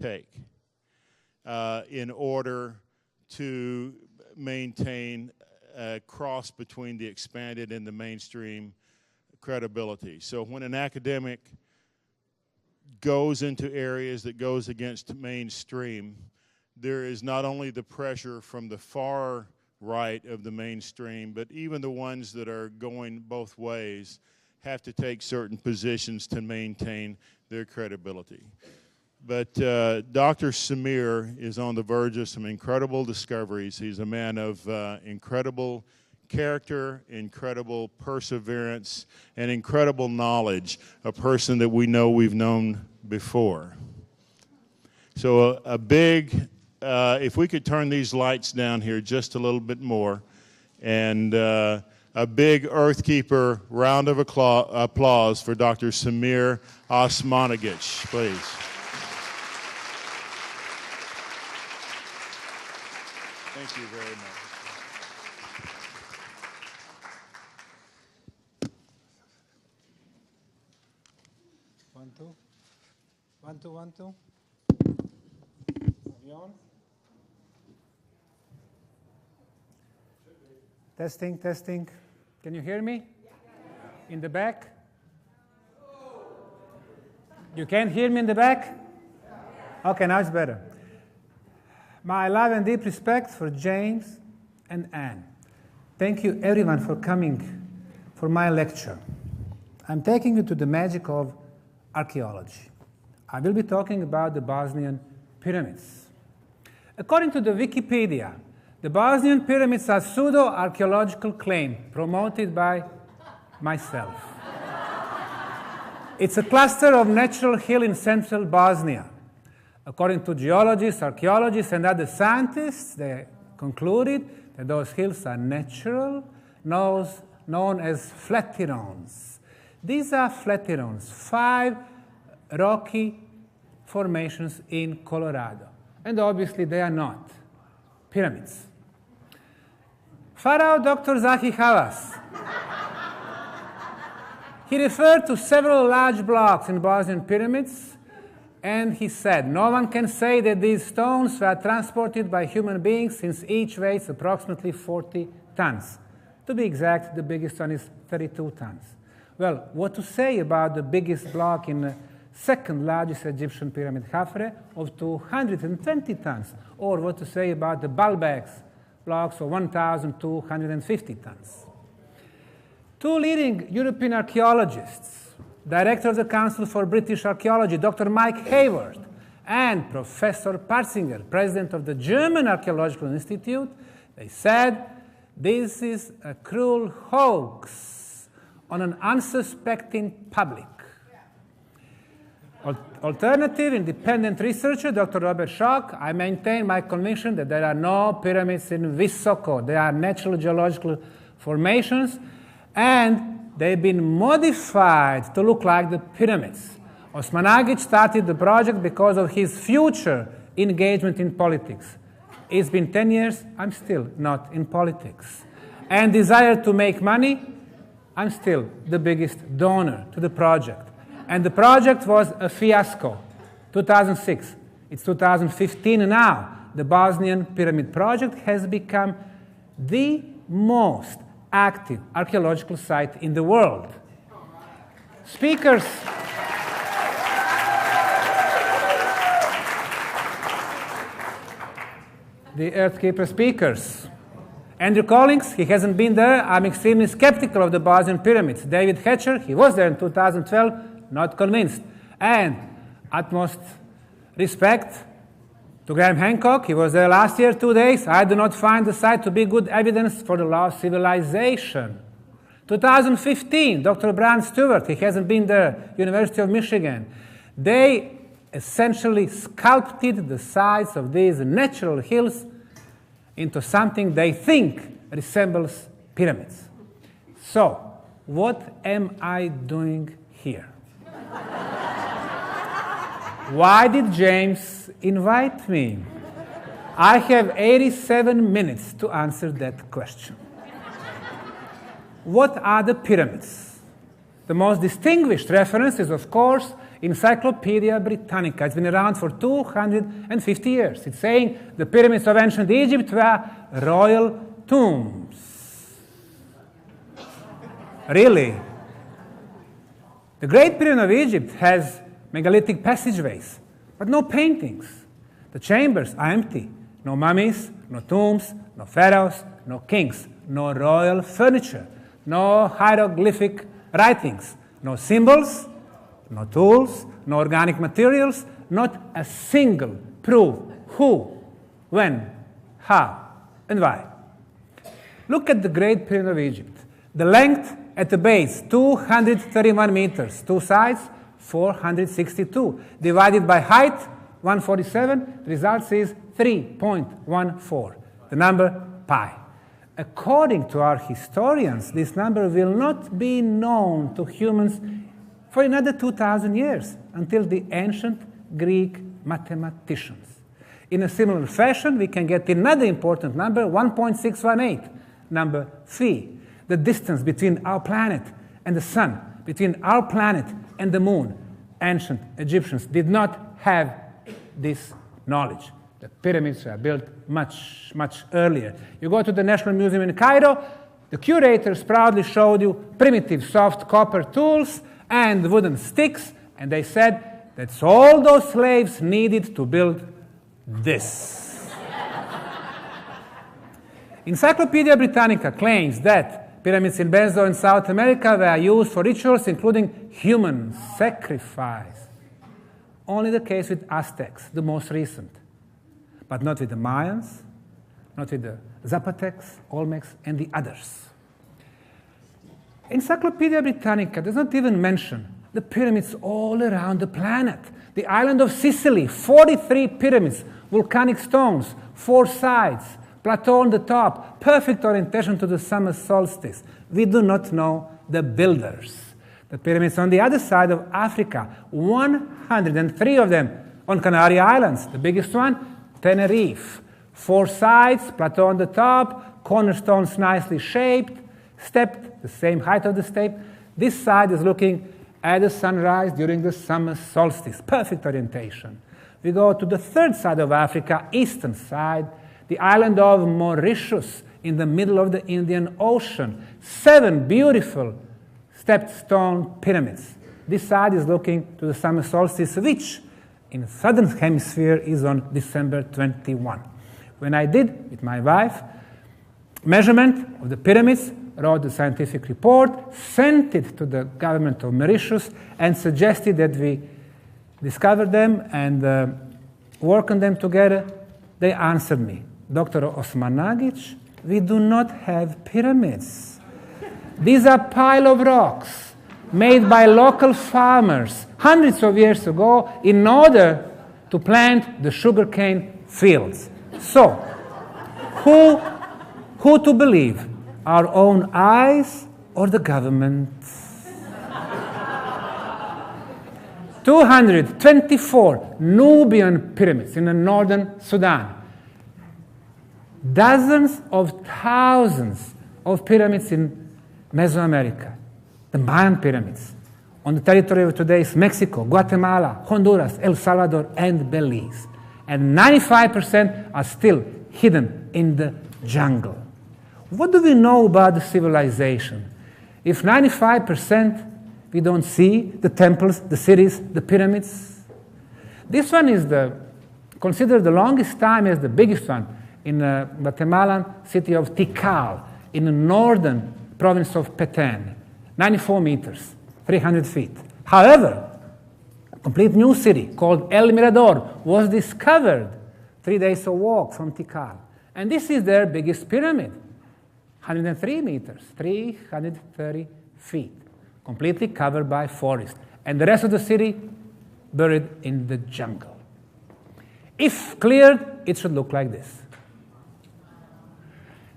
take in order to maintain a cross between the expanded and the mainstream credibility. So when an academic goes into areas that goes against mainstream, there is not only the pressure from the far right of the mainstream, but even the ones that are going both ways have to take certain positions to maintain their credibility. But Dr. Samir is on the verge of some incredible discoveries. He's a man of incredible character, incredible perseverance, and incredible knowledge, a person that we know we've known before. So a big, if we could turn these lights down here just a little bit more, and a big Earthkeeper round of applause for Dr. Samir Osmanagic, please. Thank you very much. One, two. 1, 2, 1, 2. On. Testing, testing. Can you hear me? In the back? You can't hear me in the back? Okay, now it's better. My love and deep respect for James and Anne. Thank you everyone for coming for my lecture. I'm taking you to the magic of archaeology. I will be talking about the Bosnian Pyramids. According to the Wikipedia, the Bosnian Pyramids are pseudo-archaeological claim promoted by myself. It's a cluster of natural hill in central Bosnia. According to geologists, archaeologists, and other scientists, they concluded that those hills are natural, known as flatirons. These are flatirons, 5 rocky formations in Colorado. And obviously they are not pyramids. Pharaoh Dr. Zahi Hawass, he referred to several large blocks in Bosnian pyramids, and he said, no one can say that these stones were transported by human beings since each weighs approximately 40 tons. To be exact, the biggest one is 32 tons. Well, what to say about the biggest block in the second largest Egyptian pyramid, Khafre, of 220 tons? Or what to say about the Baalbek blocks of 1,250 tons? 2 leading European archaeologists, Director of the Council for British Archaeology, Dr. Mike Hayward, and Professor Parzinger, President of the German Archaeological Institute, they said, this is a cruel hoax on an unsuspecting public. Alternative independent researcher, Dr. Robert Schock, I maintain my conviction that there are no pyramids in Visoko. They are natural geological formations, and they've been modified to look like the pyramids. Osmanagic started the project because of his future engagement in politics. It's been 10 years, I'm still not in politics. And desire to make money, I'm still the biggest donor to the project. And the project was a fiasco. 2006, it's 2015 now. The Bosnian Pyramid project has become the most active archaeological site in the world. Speakers. The Earthkeeper speakers. Andrew Collins, he hasn't been there. I'm extremely skeptical of the Bosnian Pyramids. David Hatcher, he was there in 2012, not convinced. And utmost respect to Graham Hancock, he was there last year, 2 days. I do not find the site to be good evidence for the lost civilization. 2015, Dr. Brian Stewart, he hasn't been there, University of Michigan. They essentially sculpted the sides of these natural hills into something they think resembles pyramids. So, what am I doing here? Why did James invite me? I have 87 minutes to answer that question. What are the pyramids? The most distinguished reference is, of course, Encyclopedia Britannica. It's been around for 250 years. It's saying the pyramids of ancient Egypt were royal tombs. Really? The Great Pyramid of Egypt has megalithic passageways, but no paintings. The chambers are empty. No mummies, no tombs, no pharaohs, no kings, no royal furniture, no hieroglyphic writings, no symbols, no tools, no organic materials, not a single proof who, when, how, and why. Look at the Great Pyramid of Egypt. The length at the base, 231 meters. Two sides, 462. Divided by height, 147. The result is 3.14. The number pi. According to our historians, this number will not be known to humans for another 2,000 years, until the ancient Greek mathematicians. In a similar fashion, we can get another important number, 1.618, number phi, the distance between our planet and the sun, between our planet and the moon. Ancient Egyptians did not have this knowledge. The pyramids were built much, much earlier. You go to the National Museum in Cairo, the curators proudly showed you primitive soft copper tools and wooden sticks, and they said that's all those slaves needed to build this. Encyclopedia Britannica claims that pyramids in Benzo in South America were used for rituals including human sacrifice. Only the case with Aztecs, the most recent, but not with the Mayans, not with the Zapotecs, Olmecs, and the others. Encyclopedia Britannica does not even mention the pyramids all around the planet. The island of Sicily, 43 pyramids, volcanic stones, 4 sides, plateau on the top, perfect orientation to the summer solstice. We do not know the builders. The pyramids on the other side of Africa, 103 of them on Canary Islands. The biggest one, Tenerife. 4 sides, plateau on the top, cornerstones nicely shaped, stepped, the same height of the step. This side is looking at the sunrise during the summer solstice. Perfect orientation. We go to the third side of Africa, eastern side, the island of Mauritius in the middle of the Indian Ocean. 7 beautiful stepped stone pyramids. This side is looking to the summer solstice, which in the southern hemisphere is on December 21. When I did, with my wife, measurement of the pyramids, wrote the scientific report, sent it to the government of Mauritius, and suggested that we discover them and work on them together, they answered me, Dr. Osmanagic, we do not have pyramids. These are pile of rocks made by local farmers hundreds of years ago in order to plant the sugarcane fields. So, who to believe? Our own eyes or the government? 224 Nubian pyramids in the northern Sudan. Dozens of thousands of pyramids in Mesoamerica. The Mayan pyramids on the territory of today's Mexico, Guatemala, Honduras, El Salvador, and Belize. And 95% are still hidden in the jungle. What do we know about the civilization? If 95% we don't see the temples, the cities, the pyramids. This one is considered the longest time as the biggest one in the Guatemalan city of Tikal in the northern province of Petén. 94 meters, 300 feet. However, a complete new city called El Mirador was discovered 3 days of walk from Tikal. And this is their biggest pyramid. 103 meters, 330 feet, completely covered by forest. And the rest of the city buried in the jungle. If cleared, it should look like this.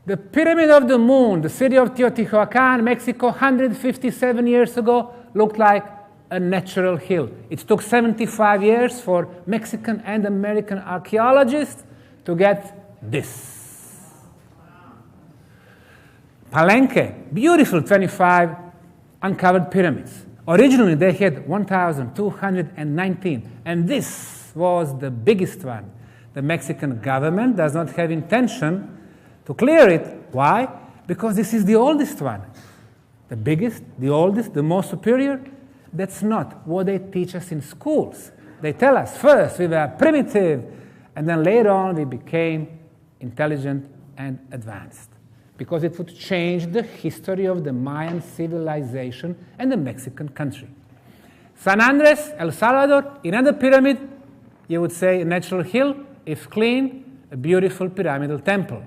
The Pyramid of the Moon, the city of Teotihuacan, Mexico, 157 years ago, looked like a natural hill. It took 75 years for Mexican and American archaeologists to get this. Palenque, beautiful 25 uncovered pyramids. Originally, they had 1,219, and this was the biggest one. The Mexican government does not have intention to clear it. Why? Because this is the oldest one. The biggest, the oldest, the most superior. That's not what they teach us in schools. They tell us first we were primitive, and then later on we became intelligent and advanced. Because it would change the history of the Mayan civilization and the Mexican country. San Andres, El Salvador, another pyramid, you would say a natural hill, if clean, a beautiful pyramidal temple.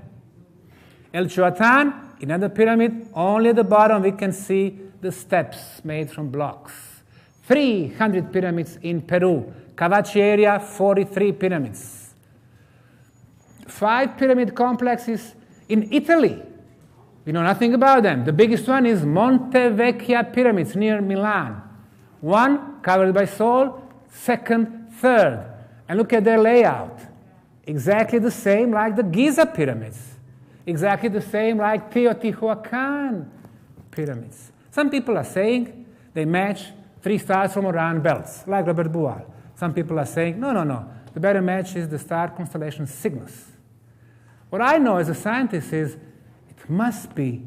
El Chuatan, another pyramid, only at the bottom we can see the steps made from blocks. 300 pyramids in Peru. Cavachi area, 43 pyramids. 5 pyramid complexes in Italy. We know nothing about them. The biggest one is Monte Vecchia Pyramids near Milan. One covered by soil, second, third. And look at their layout. Exactly the same like the Giza pyramids. Exactly the same like Teotihuacan pyramids. Some people are saying they match 3 stars from Orion belts, like Robert Boal. Some people are saying, no. The better match is the star constellation Cygnus. What I know as a scientist is it must be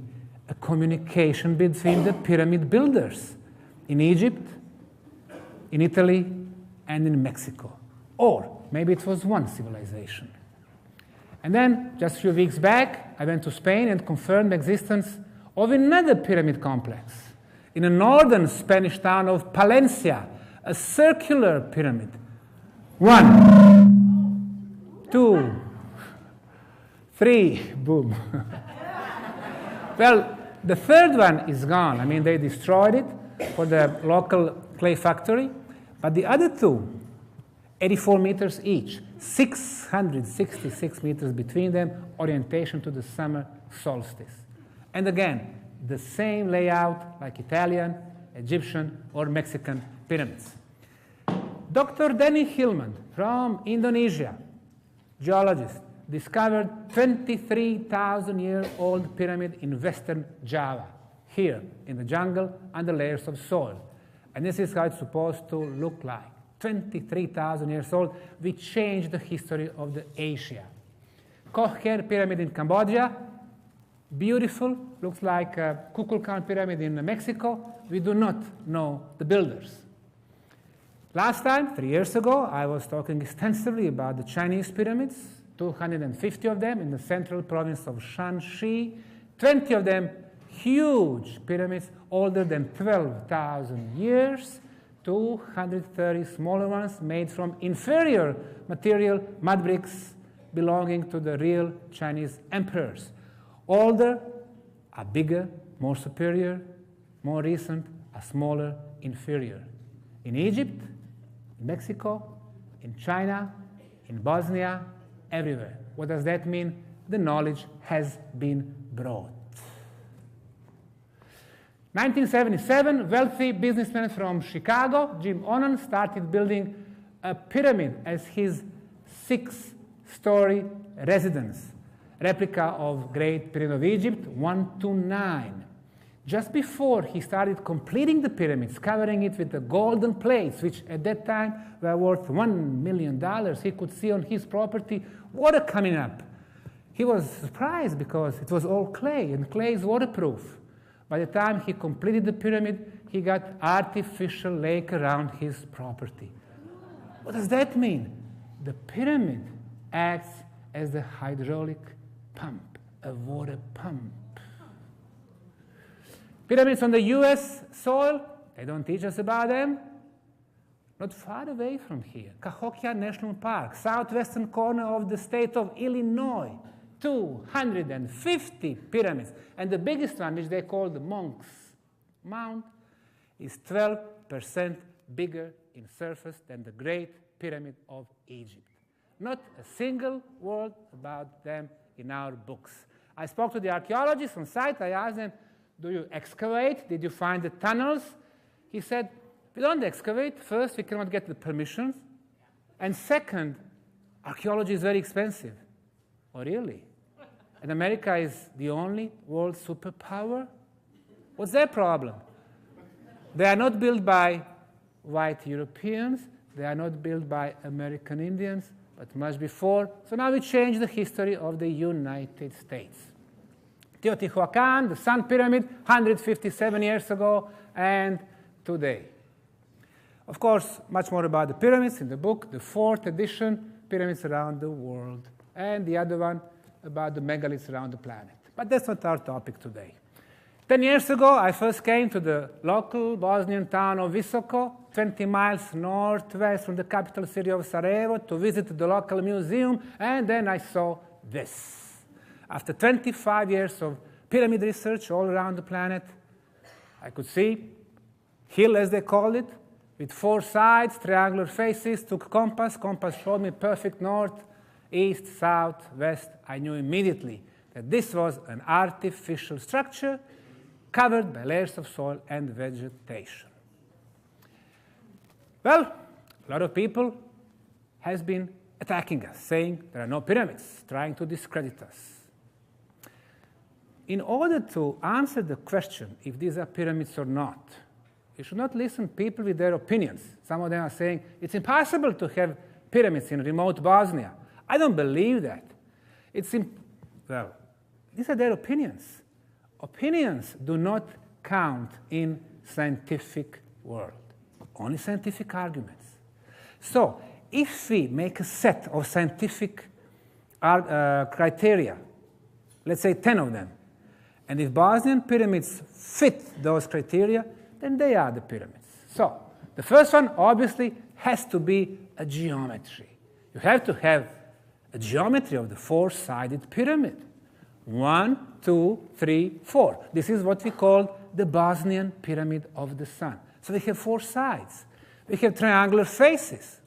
a communication between the pyramid builders in Egypt, in Italy, and in Mexico. Or maybe it was one civilization. And then, just a few weeks back, I went to Spain and confirmed the existence of another pyramid complex in the northern Spanish town of Palencia, a circular pyramid. 1, 2, 3, boom. Well, the third one is gone. I mean, they destroyed it for the local clay factory. But the other 2, 84 meters each, 666 meters between them, orientation to the summer solstice. And again, the same layout like Italian, Egyptian, or Mexican pyramids. Dr. Denny Hillman from Indonesia, geologist, discovered 23,000-year-old pyramid in western Java, here in the jungle under layers of soil. And this is how it's supposed to look like. 23,000 years old. We changed the history of the Asia. Kocher Pyramid in Cambodia, beautiful, looks like a Kukulkan Pyramid in Mexico. We do not know the builders. Last time, 3 years ago, I was talking extensively about the Chinese pyramids, 250 of them in the central province of Shanxi, 20 of them huge pyramids older than 12,000 years, 230 smaller ones made from inferior material, mud bricks belonging to the real Chinese emperors. Older are bigger, more superior, more recent are smaller, inferior. In Egypt, in Mexico, in China, in Bosnia, everywhere. What does that mean? The knowledge has been brought. 1977, wealthy businessman from Chicago, Jim Onan, started building a pyramid as his 6-story residence, replica of Great Pyramid of Egypt, 1 to 9. Just before he started completing the pyramids, covering it with the golden plates, which at that time were worth $1 million, he could see on his property water coming up. He was surprised because it was all clay, and clay is waterproof. By the time he completed the pyramid, he got artificial lake around his property. What does that mean? The pyramid acts as the hydraulic pump, a water pump. Pyramids on the US soil, they don't teach us about them. Not far away from here, Cahokia National Park, southwestern corner of the state of Illinois. 250 pyramids. And the biggest one, which they call the Monk's Mount, is 12% bigger in surface than the Great Pyramid of Egypt. Not a single word about them in our books. I spoke to the archaeologists on site. I asked them, do you excavate? Did you find the tunnels? He said, we don't excavate. First, we cannot get the permissions. And second, archaeology is very expensive. Oh, really? And America is the only world superpower? What's their problem? They are not built by white Europeans. They are not built by American Indians, but much before. So now we change the history of the United States. Teotihuacan, the Sun Pyramid, 157 years ago, and today. Of course, much more about the pyramids in the book, the 4th edition, Pyramids Around the World, and the other one about the megaliths around the planet. But that's not our topic today. 10 years ago, I first came to the local Bosnian town of Visoko, 20 miles northwest from the capital city of Sarajevo, to visit the local museum, and then I saw this. After 25 years of pyramid research all around the planet, I could see hill, as they called it, with 4 sides, triangular faces, took compass showed me perfect north, east, south, west. I knew immediately that this was an artificial structure covered by layers of soil and vegetation. Well, a lot of people has been attacking us, saying there are no pyramids, trying to discredit us. In order to answer the question if these are pyramids or not, you should not listen to people with their opinions. Some of them are saying it's impossible to have pyramids in remote Bosnia. I don't believe that. Well, these are their opinions. Opinions do not count in scientific world, only scientific arguments. So if we make a set of scientific criteria, let's say 10 of them, and if Bosnian pyramids fit those criteria, then they are the pyramids. So the first one obviously has to be a geometry. You have to have a geometry of the 4-sided pyramid. 1, 2, 3, 4. This is what we call the Bosnian Pyramid of the Sun. So we have 4 sides. We have triangular faces.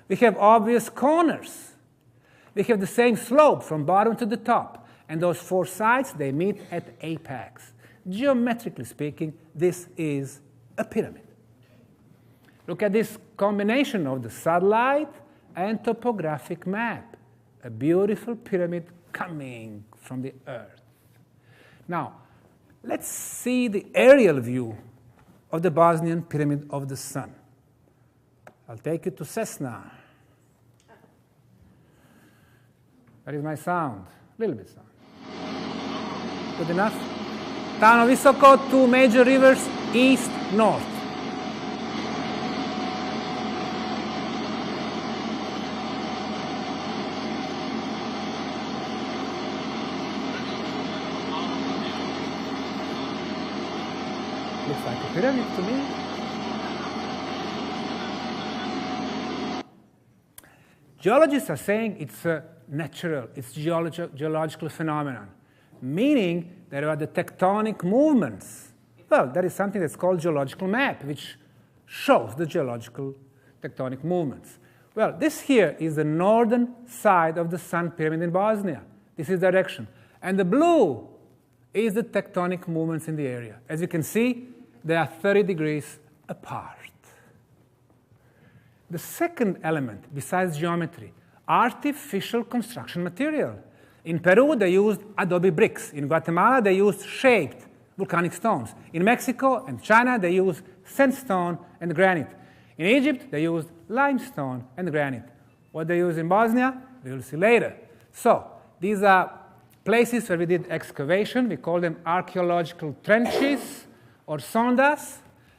We have obvious corners. We have the same slope from bottom to the top. And those 4 sides, they meet at apex. Geometrically speaking, this is a pyramid. Look at this combination of the satellite and topographic map. A beautiful pyramid coming from the Earth. Now, let's see the aerial view of the Bosnian Pyramid of the Sun. I'll take you to Cessna. That is my sound. A little bit sound. Good enough? Town of Visoko, 2 major rivers, east, north. Looks like a pyramid to me. Geologists are saying it's a natural, it's geological phenomenon, meaning there are the tectonic movements. Well, there is something that's called geological map, which shows the geological tectonic movements. Well, this here is the northern side of the Sun Pyramid in Bosnia. This is the direction. And the blue is the tectonic movements in the area. As you can see, they are 30 degrees apart. The second element, besides geometry, artificial construction material. In Peru, they used adobe bricks. In Guatemala, they used shaped volcanic stones. In Mexico and China, they used sandstone and granite. In Egypt, they used limestone and granite. What they use in Bosnia, we will see later. So these are places where we did excavation. We call them archaeological trenches or sondas.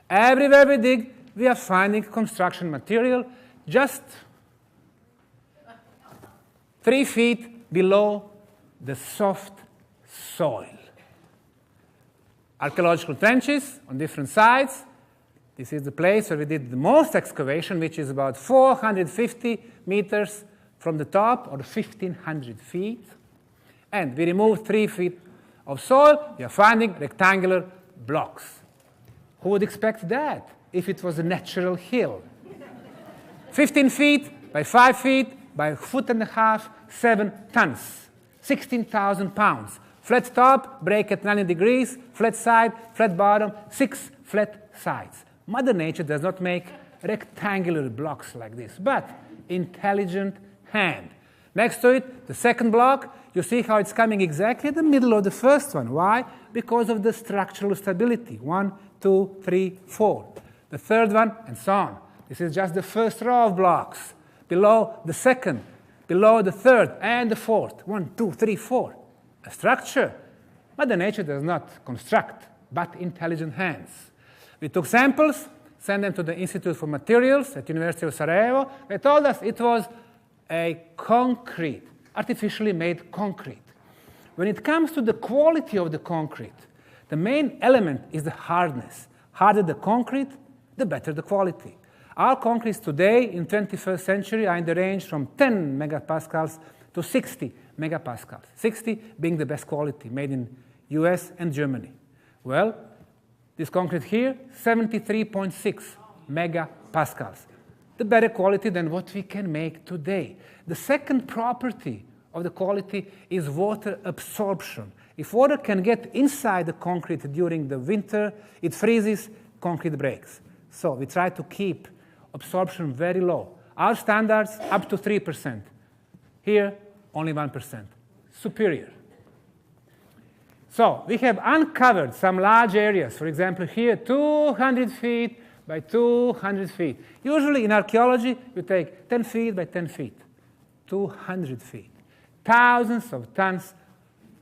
Everywhere we dig, we are finding construction material just 3 feet below the soft soil. Archaeological trenches on different sides. This is the place where we did the most excavation, which is about 450 meters from the top, or 1,500 feet. And we removed 3 feet of soil. We are finding rectangular blocks. Who would expect that if it was a natural hill? 15 feet by 5 feet by 1.5 feet, 7 tons, 16,000 pounds. Flat top, break at 90 degrees, flat side, flat bottom, 6 flat sides. Mother Nature does not make rectangular blocks like this, but intelligent hand. Next to it, the second block, you see how it's coming exactly in the middle of the first one. Why? Because of the structural stability. 1, 2, 3, 4. The third one, and so on. This is just the first row of blocks. Below the second, below the third, and the fourth. 1, 2, 3, 4. A structure. Mother Nature does not construct, but intelligent hands. We took samples, sent them to the Institute for Materials at University of Sarajevo. They told us it was a concrete, artificially made concrete. When it comes to the quality of the concrete, the main element is the hardness. Harder the concrete, the better the quality. Our concretes today in 21st century are in the range from 10 megapascals to 60 megapascals. 60 being the best quality, made in US and Germany. Well, this concrete here, 73.6 megapascals. The better quality than what we can make today. The second property of the quality is water absorption. If water can get inside the concrete during the winter, it freezes, concrete breaks. So we try to keep absorption very low. Our standards up to 3%. Here, only 1%. Superior. So we have uncovered some large areas. For example, here, 200 feet by 200 feet. Usually in archaeology, you take 10 feet by 10 feet. 200 feet. Thousands of tons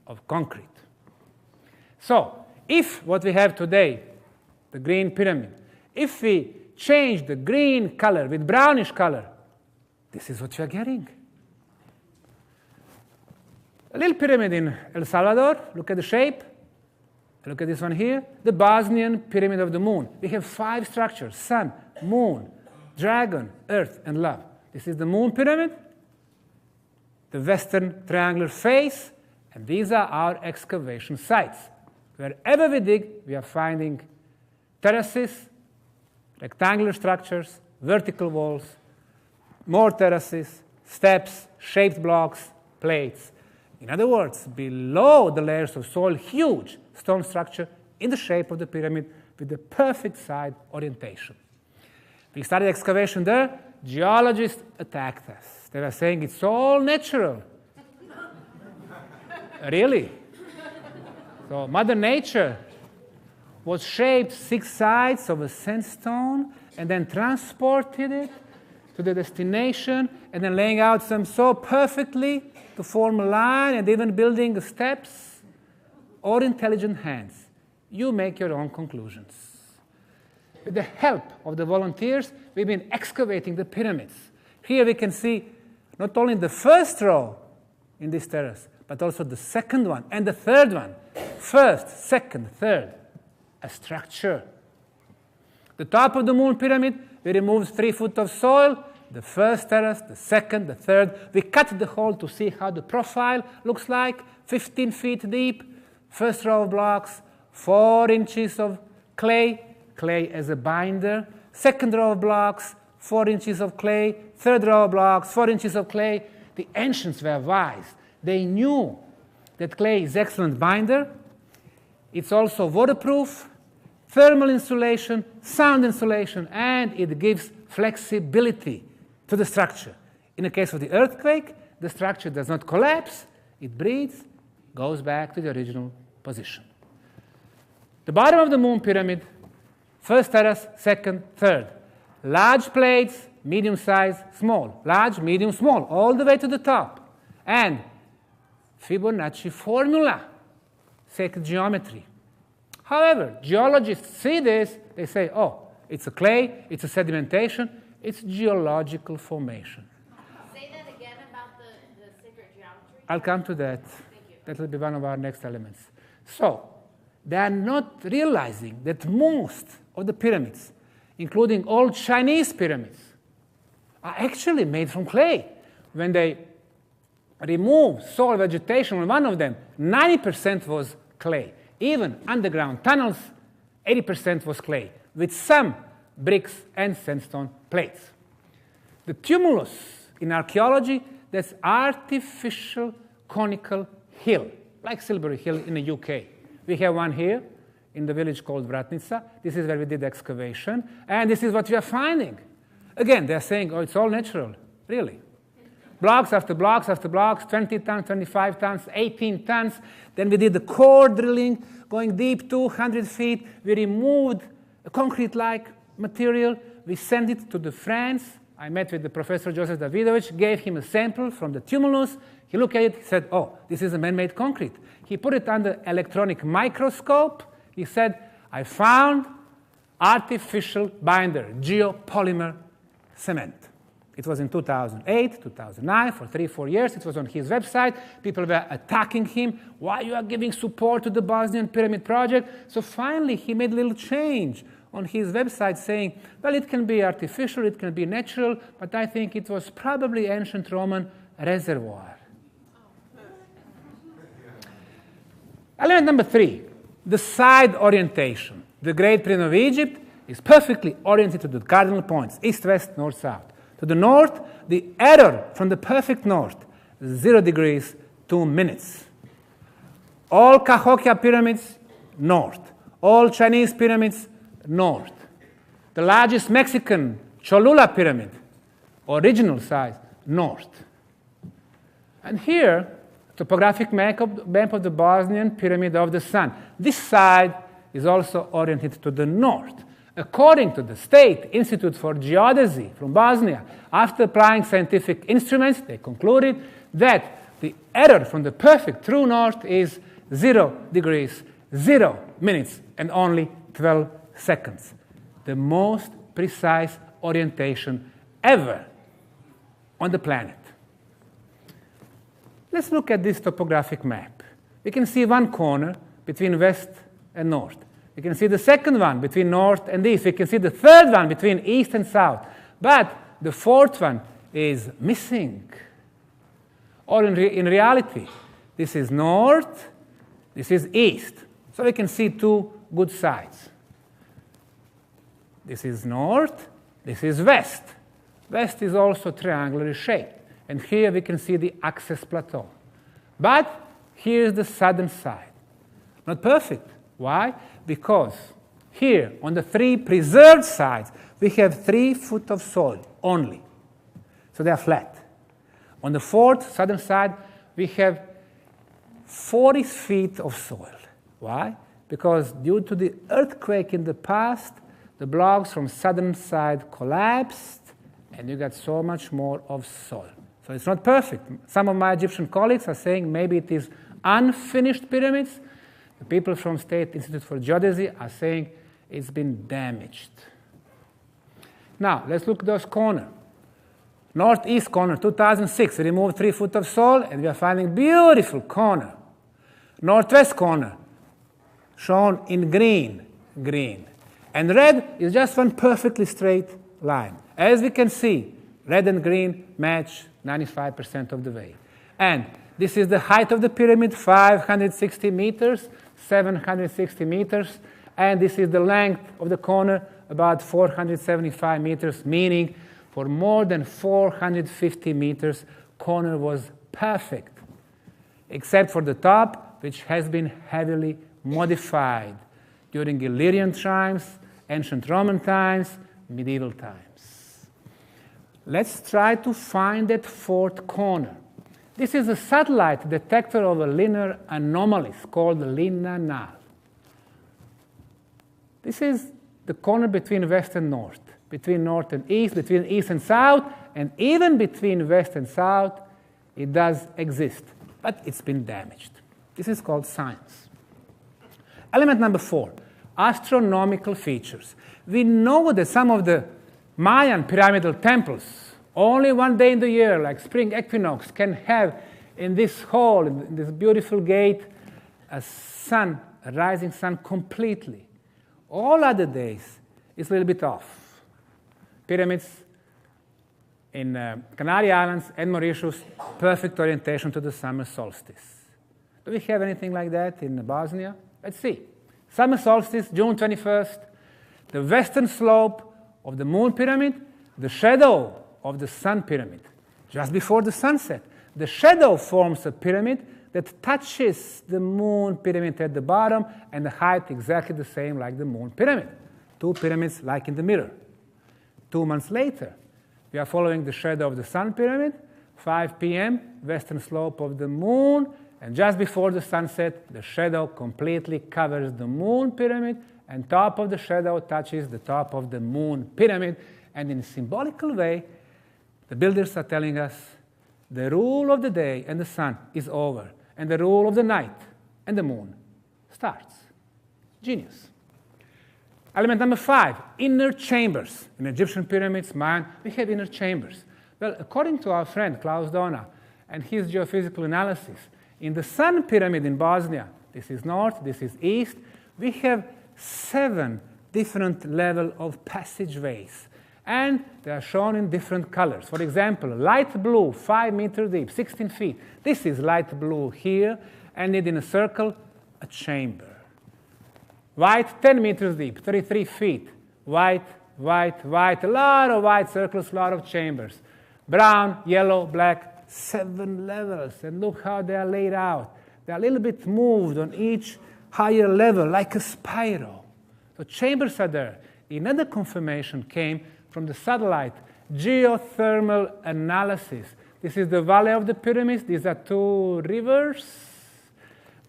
of concrete. So if what we have today, the green pyramid, if we change the green color with brownish color, this is what you are getting. A little pyramid in El Salvador, look at the shape. Look at this one here, the Bosnian Pyramid of the Moon. We have 5 structures: sun, moon, dragon, earth, and love. This is the moon pyramid, the western triangular face, and these are our excavation sites. Wherever we dig, we are finding terraces, rectangular structures, vertical walls, more terraces, steps, shaped blocks, plates. In other words, below the layers of soil, huge stone structure in the shape of the pyramid with the perfect side orientation. We started excavation there. Geologists attacked us. They were saying it's all natural. Really? So Mother Nature was shaped 6 sides of a sandstone and then transported it to the destination and then laying out them so perfectly to form a line and even building the steps, or intelligent hands. You make your own conclusions. With the help of the volunteers, we've been excavating the pyramids. Here we can see not only the first row in this terrace, but also the second one and the third one. First, second, third, a structure. The top of the moon pyramid, we removed 3 foot of soil. The first terrace, the second, the third. We cut the hole to see how the profile looks like, 15 feet deep. First row of blocks, 4 inches of clay as a binder. Second row of blocks, 4 inches of clay. Third row of blocks, 4 inches of clay. The ancients were wise. They knew that clay is excellent binder. It's also waterproof, thermal insulation, sound insulation, and it gives flexibility to the structure. In the case of the earthquake, the structure does not collapse. It breathes, goes back to the original position. The bottom of the moon pyramid, first terrace, second, third. Large plates, medium size, small. Large, medium, small, all the way to the top. And Fibonacci formula, sacred geometry. However, geologists see this, they say, oh, it's a clay, it's a sedimentation, it's geological formation. Say that again about the sacred geometry. I'll come to that. Thank you. That will be one of our next elements. So, they are not realizing that most of the pyramids, including old Chinese pyramids, are actually made from clay. When they remove soil vegetation on one of them, 90% was clay. Even underground tunnels, 80% was clay, with some bricks and sandstone plates. The tumulus in archaeology, that's artificial conical hill, like Silbury Hill in the UK. We have one here in the village called Vratnica. This is where we did the excavation, and this is what we are finding. Again, they are saying, oh, it's all natural. Really? blocks after blocks after blocks, 20 tons, 25 tons, 18 tons. Then we did the core drilling, going deep 200 feet. We removed a concrete-like material. We sent it to France. I met with the Professor Joseph Davidovich, gave him a sample from the tumulus. He looked at it, he said, oh, this is a man-made concrete. He put it under electronic microscope. He said, I found artificial binder, geopolymer cement. It was in 2008, 2009, for 3-4 years. It was on his website. People were attacking him. Why you are giving support to the Bosnian Pyramid project? So finally, he made a little change on his website saying, well, it can be artificial, it can be natural, but I think it was probably ancient Roman reservoir. Element number 3, the side orientation. The Great Pyramid of Egypt is perfectly oriented to the cardinal points, east, west, north, south. To the north, the error from the perfect north, 0 degrees, 2 minutes. All Cahokia pyramids, north. All Chinese pyramids, north. The largest Mexican Cholula pyramid, original size, north. And here, topographic map of the Bosnian Pyramid of the Sun. This side is also oriented to the north. According to the State Institute for Geodesy from Bosnia, after applying scientific instruments, they concluded that the error from the perfect true north is 0 degrees, 0 minutes, and only 12 seconds. The most precise orientation ever on the planet. Let's look at this topographic map. We can see one corner between west and north. We can see the second one between north and east. We can see the third one between east and south. But the fourth one is missing. Or in reality, this is north, this is east. So we can see two good sides. This is north, this is west. West is also triangular shaped. And here we can see the access plateau. But here's the southern side. Not perfect. Why? Because here, on the 3 preserved sides, we have 3 foot of soil only. So they are flat. On the 4th southern side, we have 40 feet of soil. Why? Because due to the earthquake in the past, the blocks from southern side collapsed, and you got so much more of soil. So it's not perfect. Some of my Egyptian colleagues are saying maybe it is unfinished pyramids. The people from State Institute for Geodesy are saying it's been damaged. Now, let's look at those corners. Northeast corner, 2006, we removed 3 foot of soil, and we are finding beautiful corner. Northwest corner, shown in green. And red is just one perfectly straight line. As we can see, red and green match 95% of the way. And this is the height of the pyramid, 560 meters, 760 meters. And this is the length of the corner, about 475 meters, meaning for more than 450 meters, corner was perfect, except for the top, which has been heavily modified during Illyrian times, ancient Roman times, medieval times. Let's try to find that 4th corner. This is a satellite detector of a linear anomalies called the Lina null. This is the corner between west and north, between north and east, between east and south, and even between west and south, it does exist, but it's been damaged. This is called science. Element number 4, astronomical features. We know that some of the Mayan pyramidal temples, only one day in the year, like spring equinox, can have in this hall, in this beautiful gate, a sun, a rising sun completely. All other days, it's a little bit off. Pyramids in Canary Islands and Mauritius, perfect orientation to the summer solstice. Do we have anything like that in Bosnia? Let's see. Summer solstice, June 21st, the western slope of the moon pyramid, the shadow of the sun pyramid. Just before the sunset, the shadow forms a pyramid that touches the moon pyramid at the bottom, and the height exactly the same like the moon pyramid. 2 pyramids like in the mirror. 2 months later, we are following the shadow of the sun pyramid. 5 p.m., western slope of the moon, and just before the sunset, the shadow completely covers the moon pyramid, and top of the shadow touches the top of the moon pyramid. And in a symbolical way, the builders are telling us the rule of the day and the sun is over, and the rule of the night and the moon starts. Genius. Element number 5, inner chambers. In Egyptian pyramids, Mayan, we have inner chambers. Well, according to our friend Klaus Dona and his geophysical analysis, in the Sun Pyramid in Bosnia, this is north, this is east, we have 7 different levels of passageways. And they are shown in different colors. For example, light blue, 5 meters deep, 16 feet. This is light blue here, and in a circle, a chamber. White, 10 meters deep, 33 feet. White, white, white, a lot of white circles, a lot of chambers. Brown, yellow, black, 7 levels. And look how they are laid out. They are a little bit moved on each higher level, like a spiral. So chambers are there. Another confirmation came from the satellite geothermal analysis. This is the Valley of the Pyramids. These are 2 rivers.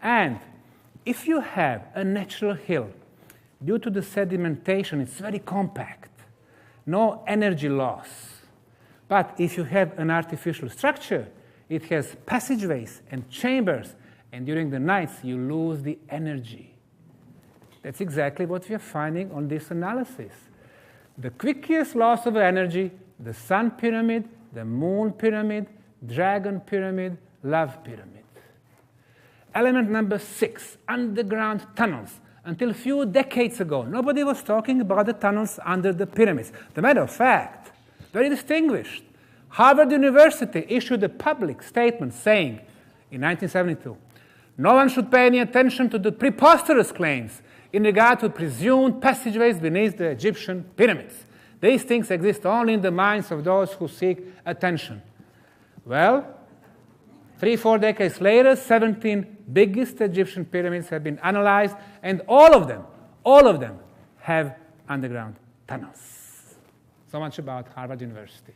And if you have a natural hill, due to the sedimentation, it's very compact. No energy loss. But if you have an artificial structure, it has passageways and chambers, and during the nights, you lose the energy. That's exactly what we are finding on this analysis. The quickest loss of energy, the Sun Pyramid, the Moon Pyramid, Dragon Pyramid, Love Pyramid. Element number 6, underground tunnels. Until a few decades ago, nobody was talking about the tunnels under the pyramids. As a matter of fact, very distinguished, Harvard University issued a public statement saying, in 1972, no one should pay any attention to the preposterous claims in regard to presumed passageways beneath the Egyptian pyramids. These things exist only in the minds of those who seek attention. Well, 3-4 decades later, 17 biggest Egyptian pyramids have been analyzed, and all of them have underground tunnels. So much about Harvard University.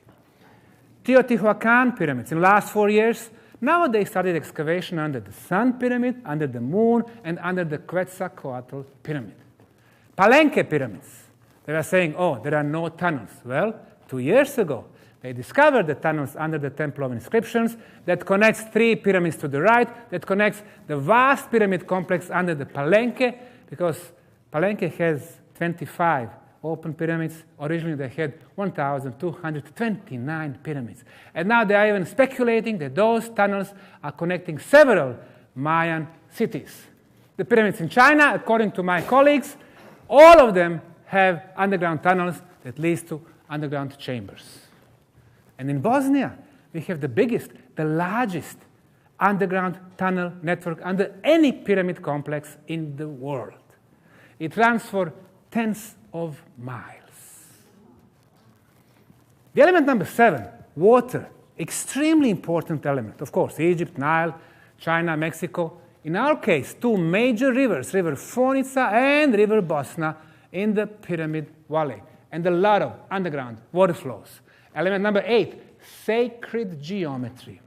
Teotihuacan pyramids. In the last 4 years, now they started excavation under the Sun Pyramid, under the Moon, and under the Quetzalcoatl Pyramid. Palenque pyramids. They were saying, oh, there are no tunnels. Well, 2 years ago, they discovered the tunnels under the Temple of Inscriptions that connects 3 pyramids to the right, that connects the vast pyramid complex under the Palenque, because Palenque has 25 open pyramids. Originally, they had 1,229 pyramids. And now they are even speculating that those tunnels are connecting several Mayan cities. The pyramids in China, according to my colleagues, all of them have underground tunnels that lead to underground chambers. And in Bosnia, we have the biggest, the largest underground tunnel network under any pyramid complex in the world. It runs for tens of miles. The element number 7, water. Extremely important element. Of course, Egypt, Nile, China, Mexico. In our case, 2 major rivers, River Fonica and River Bosna in the Pyramid Valley, and a lot of underground water flows. Element number 8, sacred geometry.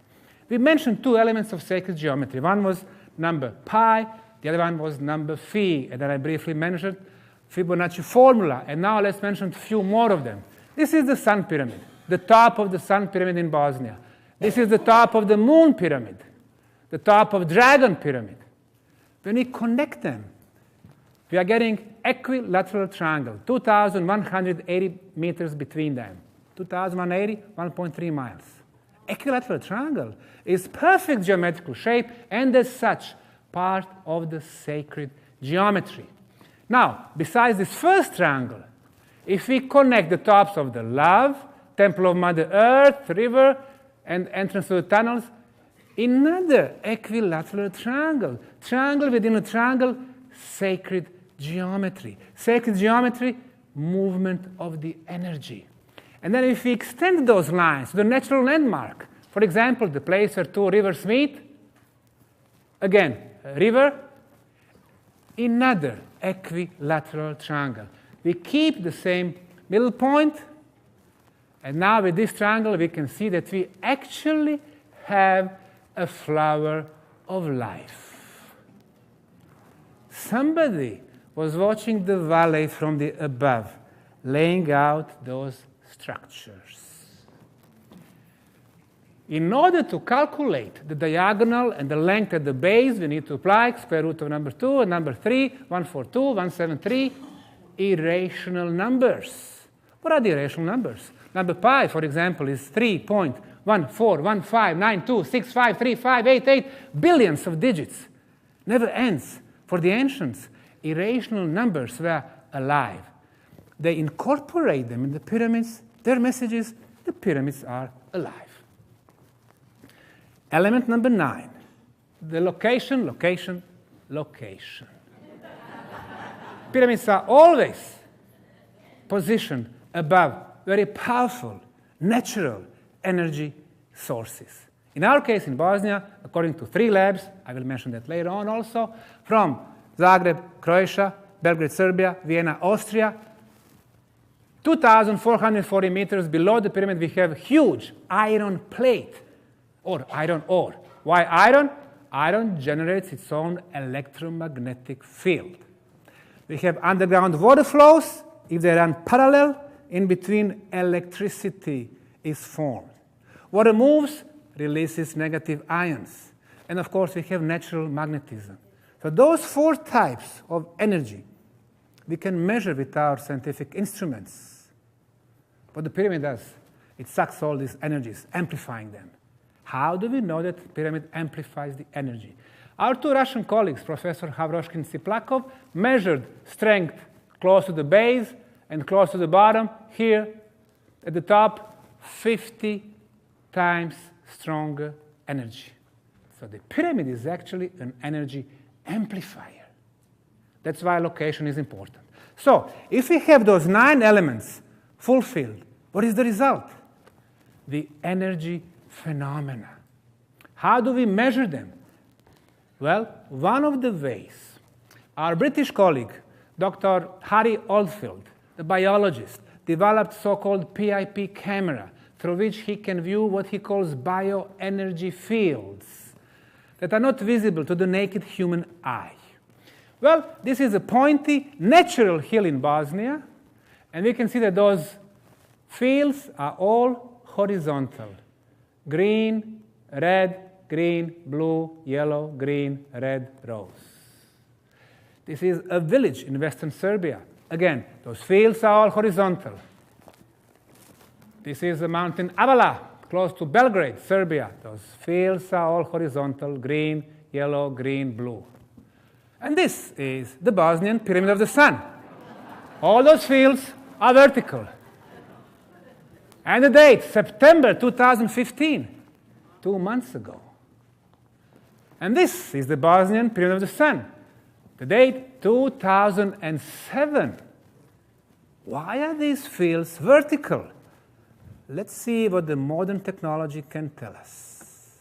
We mentioned 2 elements of sacred geometry. One was number pi, the other one was number phi, and then I briefly mentioned Fibonacci formula, and now let's mention a few more of them. This is the Sun Pyramid, the top of the Sun Pyramid in Bosnia. This is the top of the Moon Pyramid, the top of Dragon Pyramid. When we connect them, we are getting equilateral triangle, 2,180 meters between them. 2,180, 1.3 miles. Equilateral triangle is perfect geometrical shape and as such part of the sacred geometry. Now, besides this first triangle, if we connect the tops of the Love, Temple of Mother Earth, river, and entrance to the tunnels, another equilateral triangle. Triangle within a triangle, sacred geometry. Sacred geometry, movement of the energy. And then if we extend those lines to the natural landmark, for example, the place where 2 rivers meet, again, a river, another equilateral triangle. We keep the same middle point, And now with this triangle, we can see that we actually have a flower of life. Somebody was watching the valley from the above, laying out those structures. In order to calculate the diagonal and the length at the base, we need to apply square root of number 2 and number 3, 142, 173, irrational numbers. What are the irrational numbers? Number pi, for example, is 3.141592653588 billions of digits. Never ends. For the ancients, irrational numbers were alive. They incorporate them in the pyramids. Their message is the pyramids are alive. Element number 9, the location. Pyramids are always positioned above very powerful, natural energy sources. In our case, in Bosnia, according to 3 labs, I will mention that later on also, from Zagreb, Croatia, Belgrade, Serbia, Vienna, Austria, 2,440 meters below the pyramid, we have huge iron plate, or iron ore. Why iron? Iron generates its own electromagnetic field. We have underground water flows. If they run parallel, in between electricity is formed. Water moves, releases negative ions. And of course, we have natural magnetism. So those 4 types of energy we can measure with our scientific instruments. What the pyramid does, it sucks all these energies, amplifying them. How do we know that the pyramid amplifies the energy? Our 2 Russian colleagues, Professor Havroshkin and Siplakov, measured strength close to the base and close to the bottom. Here, at the top, 50 times stronger energy. So the pyramid is actually an energy amplifier. That's why location is important. So if we have those 9 elements fulfilled, what is the result? The energy phenomena. How do we measure them? Well, one of the ways, our British colleague, Dr. Harry Oldfield, the biologist, developed so-called PIP camera, through which he can view what he calls bioenergy fields that are not visible to the naked human eye. Well, this is a pointy, natural hill in Bosnia, and we can see that those fields are all horizontal. Green, red, green, blue, yellow, green, red, rose. This is a village in western Serbia. Again, those fields are all horizontal. This is the mountain Avala, close to Belgrade, Serbia. Those fields are all horizontal, green, yellow, green, blue. And this is the Bosnian Pyramid of the Sun. All those fields are vertical. And the date, September 2015, 2 months ago. And this is the Bosnian Pyramid of the Sun. The date, 2007. Why are these fields vertical? Let's see what the modern technology can tell us.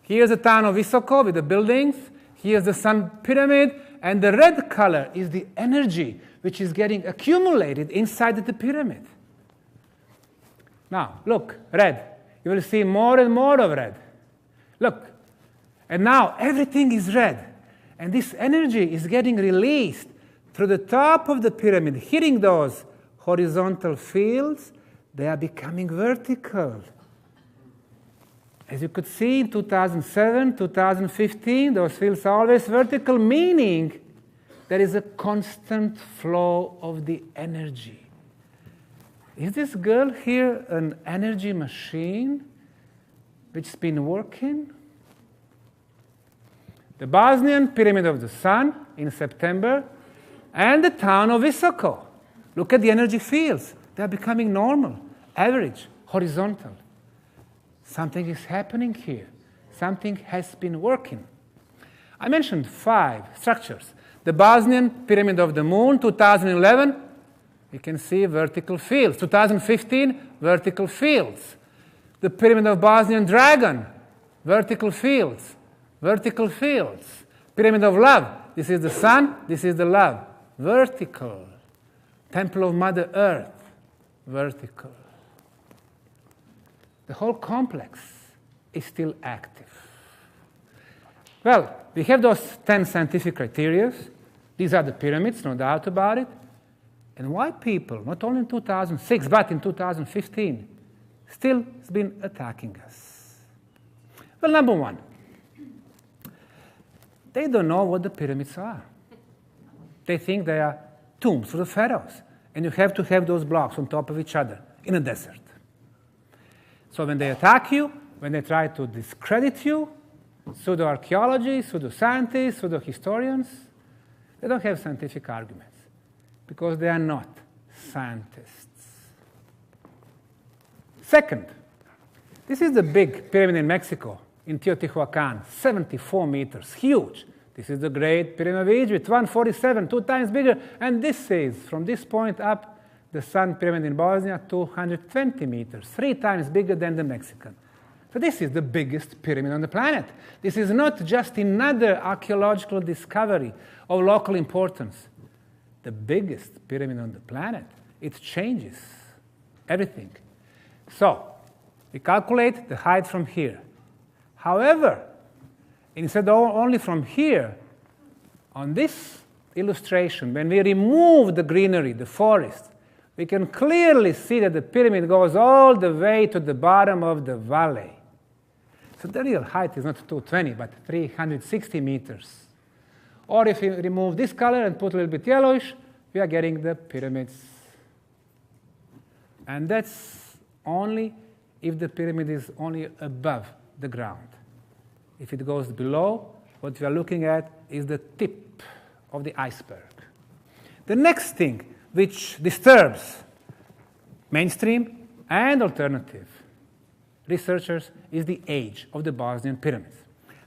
Here's the town of Visoko with the buildings. Here's the Sun Pyramid. And the red color is the energy which is getting accumulated inside the pyramid. Now, look, red. You will see more and more of red. Look. And now everything is red. And this energy is getting released through the top of the pyramid, hitting those horizontal fields. They are becoming vertical. As you could see in 2007, 2015, those fields are always vertical, meaning there is a constant flow of the energy. Is this girl here an energy machine which's been working? The Bosnian Pyramid of the Sun in September and the town of Visoko. Look at the energy fields. They are becoming normal, average, horizontal. Something is happening here. Something has been working. I mentioned 5 structures. The Bosnian Pyramid of the Moon, 2011, you can see vertical fields. 2015, vertical fields. The Pyramid of Bosnian Dragon, vertical fields. Vertical fields. Pyramid of Love, this is the sun, this is the love. Vertical. Temple of Mother Earth. vertical. The whole complex is still active. Well, we have those 10 scientific criteria. These are the pyramids, no doubt about it. And why people, not only in 2006, but in 2015, still has been attacking us? Well, number one, they don't know what the pyramids are. They think they are tombs for the pharaohs, and you have to have those blocks on top of each other in a desert. So when they attack you, when they try to discredit you, pseudo-archaeology, pseudo-scientists, pseudo-historians, they don't have scientific arguments because they are not scientists. Second, this is the big pyramid in Mexico, in Teotihuacan, 74 meters, huge. This is the Great Pyramid of Egypt, 147, 2 times bigger. And this is, from this point up, the Sun Pyramid in Bosnia, 220 meters, 3 times bigger than the Mexican. So this is the biggest pyramid on the planet. This is not just another archaeological discovery of local importance. The biggest pyramid on the planet. It changes everything. So we calculate the height from here. However, instead of only from here, on this illustration, when we remove the greenery, the forest, we can clearly see that the pyramid goes all the way to the bottom of the valley. So the real height is not 220, but 360 meters. Or if we remove this color and put a little bit yellowish, we are getting the pyramids. And that's only if the pyramid is only above the ground. If it goes below, what we are looking at is the tip of the iceberg. The next thing which disturbs mainstream and alternative researchers is the age of the Bosnian pyramids.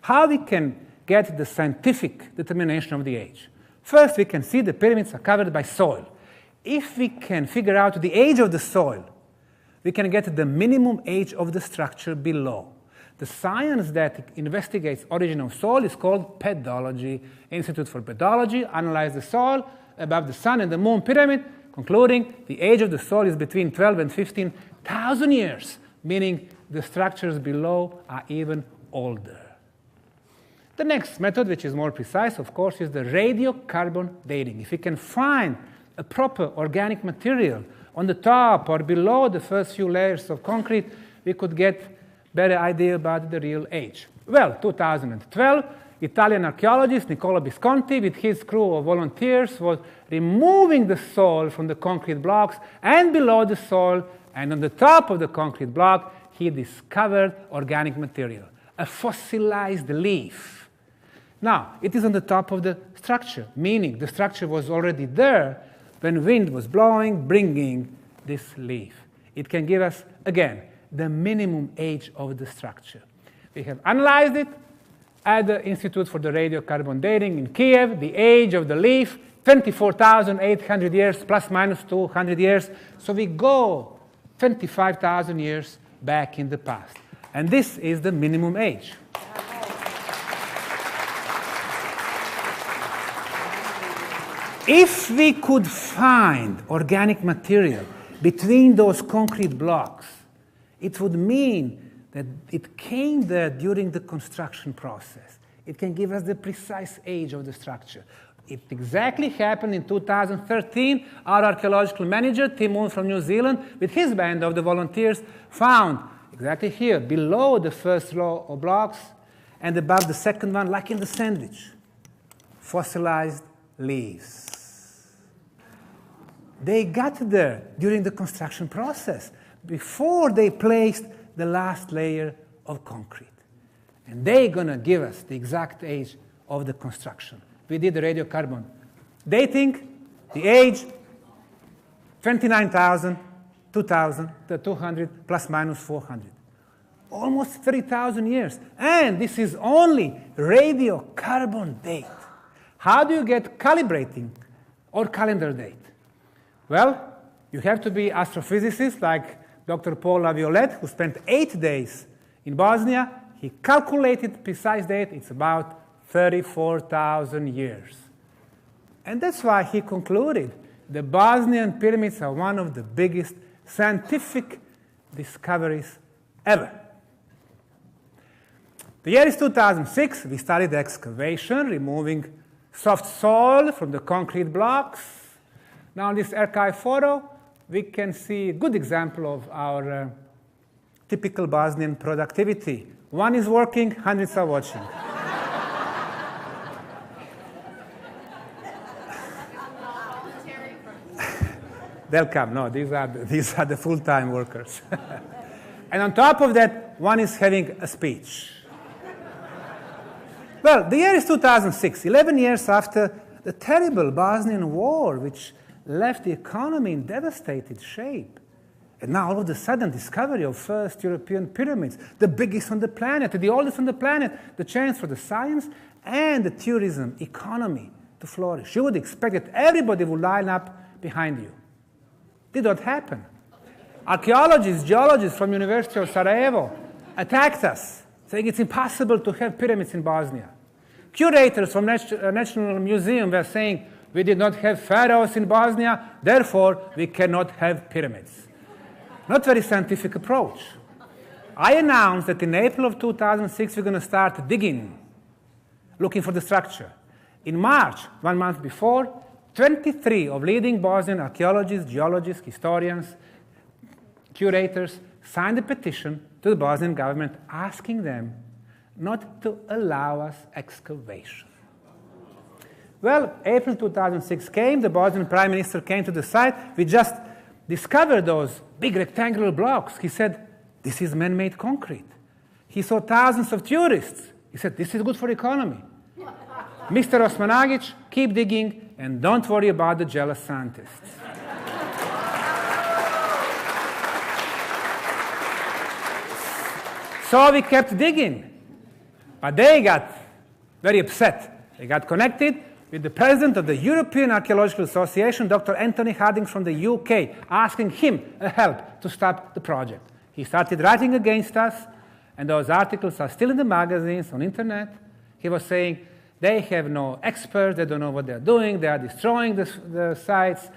How we can get the scientific determination of the age? First, we can see the pyramids are covered by soil. If we can figure out the age of the soil, we can get the minimum age of the structure below. The science that investigates origin of soil is called pedology. Institute for Pedology analyzed the soil above the Sun and the Moon pyramid, concluding the age of the soil is between 12 and 15,000 years, meaning the structures below are even older. The next method, which is more precise, of course, is the radiocarbon dating. If we can find a proper organic material on the top or below the first few layers of concrete, we could get better idea about the real age. Well, 2012, Italian archaeologist Nicola Visconti, with his crew of volunteers, was removing the soil from the concrete blocks and below the soil, and on the top of the concrete block, he discovered organic material, a fossilized leaf. Now, it is on the top of the structure, meaning the structure was already there when wind was blowing, bringing this leaf. It can give us, again, the minimum age of the structure. We have analyzed it at the Institute for the Radiocarbon Dating in Kiev. The age of the leaf, 24,800 years, plus minus 200 years. So we go 25,000 years back in the past. And this is the minimum age. If we could find organic material between those concrete blocks, it would mean that it came there during the construction process. It can give us the precise age of the structure. It exactly happened in 2013. Our archaeological manager, Tim Moon from New Zealand, with his band of the volunteers, found exactly here, below the first row of blocks and above the second one, like in the sandwich, fossilized leaves. They got there during the construction process, before they placed the last layer of concrete. And they're going to give us the exact age of the construction. We did the radiocarbon dating, the age, 29,000, 200, plus minus 400. Almost 3,000 years. And this is only radiocarbon date. How do you get calibrating or calendar date? Well, you have to be astrophysicist like Dr. Paul Laviolette, who spent 8 days in Bosnia. He calculated precise date. It's about 34,000 years. And that's why he concluded the Bosnian pyramids are one of the biggest scientific discoveries ever. The year is 2006. We started excavation, removing soft soil from the concrete blocks. Now in this archive photo, we can see a good example of our typical Bosnian productivity. One is working, hundreds are watching. They'll come. No, these are the full-time workers. And on top of that, one is having a speech. Well, the year is 2006, 11 years after the terrible Bosnian War, which left the economy in devastated shape. And now, all of a sudden, discovery of first European pyramids, the biggest on the planet, the oldest on the planet, the chance for the science and the tourism economy to flourish. You would expect that everybody would line up behind you. Did not happen. Archaeologists, geologists from University of Sarajevo attacked us, saying it's impossible to have pyramids in Bosnia. Curators from National Museum were saying we did not have pharaohs in Bosnia, therefore we cannot have pyramids. Not very scientific approach. I announced that in April of 2006 we're going to start digging, looking for the structure. In March, 1 month before, 23 of leading Bosnian archaeologists, geologists, historians, curators signed a petition to the Bosnian government asking them not to allow us excavation. Well, April 2006 came, the Bosnian Prime Minister came to the site. We just discovered those big rectangular blocks. He said, this is man-made concrete. He saw thousands of tourists. He said, this is good for the economy. Mr. Osmanagic, keep digging and don't worry about the jealous scientists. So we kept digging. But they got very upset. They got connected with the president of the European Archaeological Association, Dr. Anthony Harding from the UK, asking him help to stop the project. He started writing against us, and those articles are still in the magazines, on internet. He was saying, they have no experts, they don't know what they're doing, they are destroying the sites,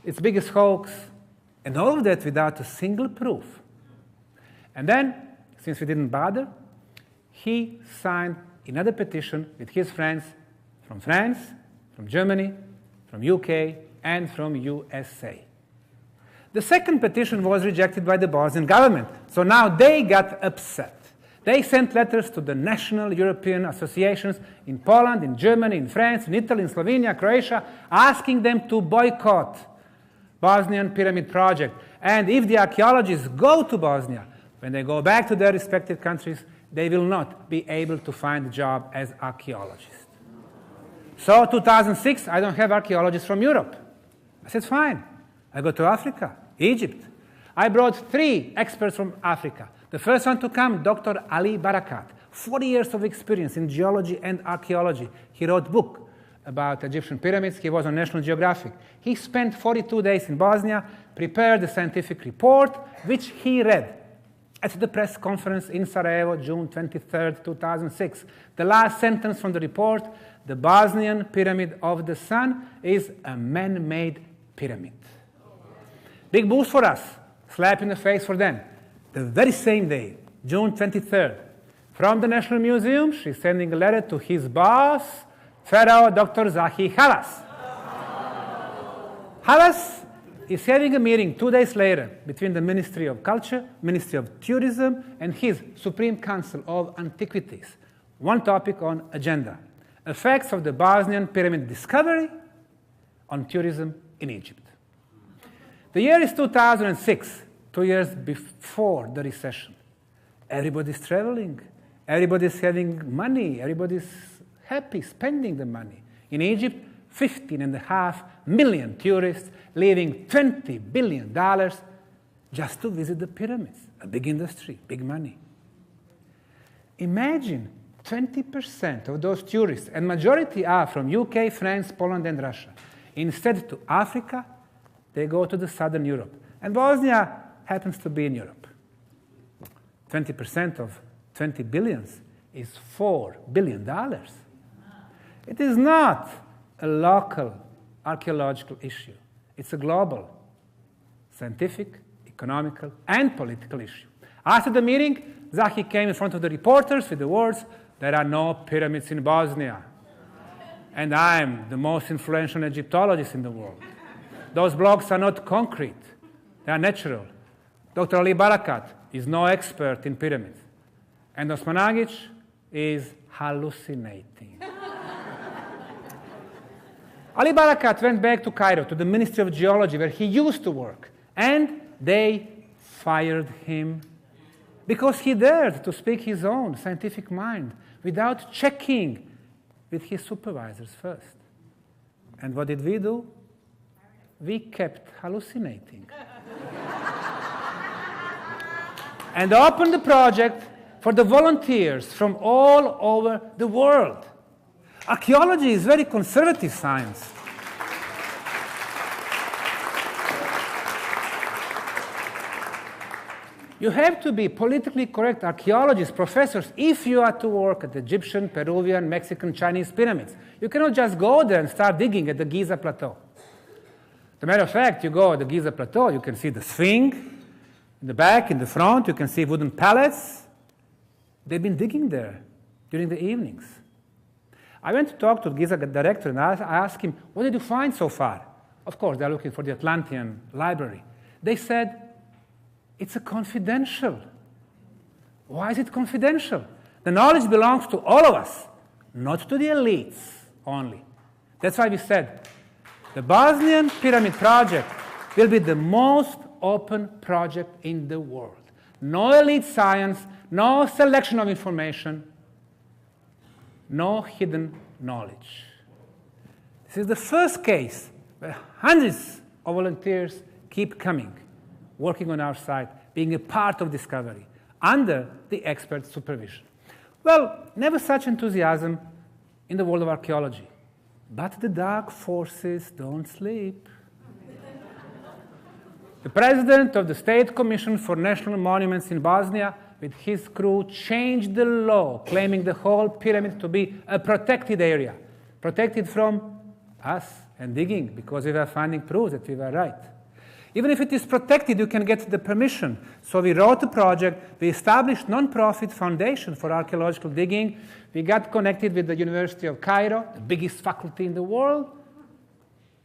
it's the biggest hoax, and all of that without a single proof. And then, since we didn't bother, he signed another petition with his friends from France, from Germany, from UK, and from USA. The second petition was rejected by the Bosnian government, so now they got upset. They sent letters to the national European associations in Poland, in Germany, in France, in Italy, in Slovenia, Croatia, asking them to boycott Bosnian Pyramid project. And if the archaeologists go to Bosnia, when they go back to their respective countries, they will not be able to find a job as archaeologists. So 2006, I don't have archaeologists from Europe. I said, fine. I go to Africa, Egypt. I brought 3 experts from Africa. The first one to come, Dr. Ali Barakat, 40 years of experience in geology and archaeology. He wrote a book about Egyptian pyramids. He was on National Geographic. He spent 42 days in Bosnia, prepared a scientific report, which he read at the press conference in Sarajevo, June 23, 2006. The last sentence from the report, the Bosnian Pyramid of the Sun is a man-made pyramid. Big boost for us, slap in the face for them. The very same day, June 23rd, from the National Museum, she's sending a letter to his boss, Pharaoh Dr. Zahi Halas. Halas is having a meeting 2 days later between the Ministry of Culture, Ministry of Tourism, and his Supreme Council of Antiquities. One topic on agenda: effects of the Bosnian Pyramid discovery on tourism in Egypt. The year is 2006. 2 years before the recession. Everybody's traveling. Everybody's having money. Everybody's happy spending the money. In Egypt, 15.5 million tourists leaving $20 billion just to visit the pyramids. A big industry, big money. Imagine 20% of those tourists, and majority are from UK, France, Poland, and Russia. Instead to Africa, they go to the southern Europe. And Bosnia happens to be in Europe. 20% of 20 billions is $4 billion. It is not a local archaeological issue. It's a global, scientific, economical, and political issue. After the meeting, Zahi came in front of the reporters with the words, "There are no pyramids in Bosnia. And I'm the most influential Egyptologist in the world. Those blocks are not concrete. They are natural. Dr. Ali Barakat is no expert in pyramids. And Osmanagic is hallucinating." Ali Barakat went back to Cairo, to the Ministry of Geology, where he used to work, and they fired him because he dared to speak his own scientific mind without checking with his supervisors first. And what did we do? We kept hallucinating. And opened the project for the volunteers from all over the world. Archaeology is very conservative science. You have to be politically correct archaeologists, professors, if you are to work at the Egyptian, Peruvian, Mexican, Chinese pyramids. You cannot just go there and start digging at the Giza Plateau. As a matter of fact, you go at the Giza Plateau, you can see the Sphinx. In the back, in the front, you can see wooden pallets. They've been digging there during the evenings. I went to talk to the Giza director, and I asked him, "What did you find so far?" Of course, they're looking for the Atlantean library. They said, "It's a confidential." Why is it confidential? The knowledge belongs to all of us, not to the elites only. That's why we said the Bosnian Pyramid project will be the most open project in the world. No elite science, no selection of information, no hidden knowledge. This is the first case where hundreds of volunteers keep coming, working on our site, being a part of discovery, under the expert supervision. Well, never such enthusiasm in the world of archaeology. But the dark forces don't sleep. The president of the State Commission for National Monuments in Bosnia, with his crew, changed the law, claiming the whole pyramid to be a protected area, protected from us and digging, because we were finding proof that we were right. Even if it is protected, you can get the permission. So we wrote a project. We established non-profit foundation for archaeological digging. We got connected with the University of Cairo, the biggest faculty in the world.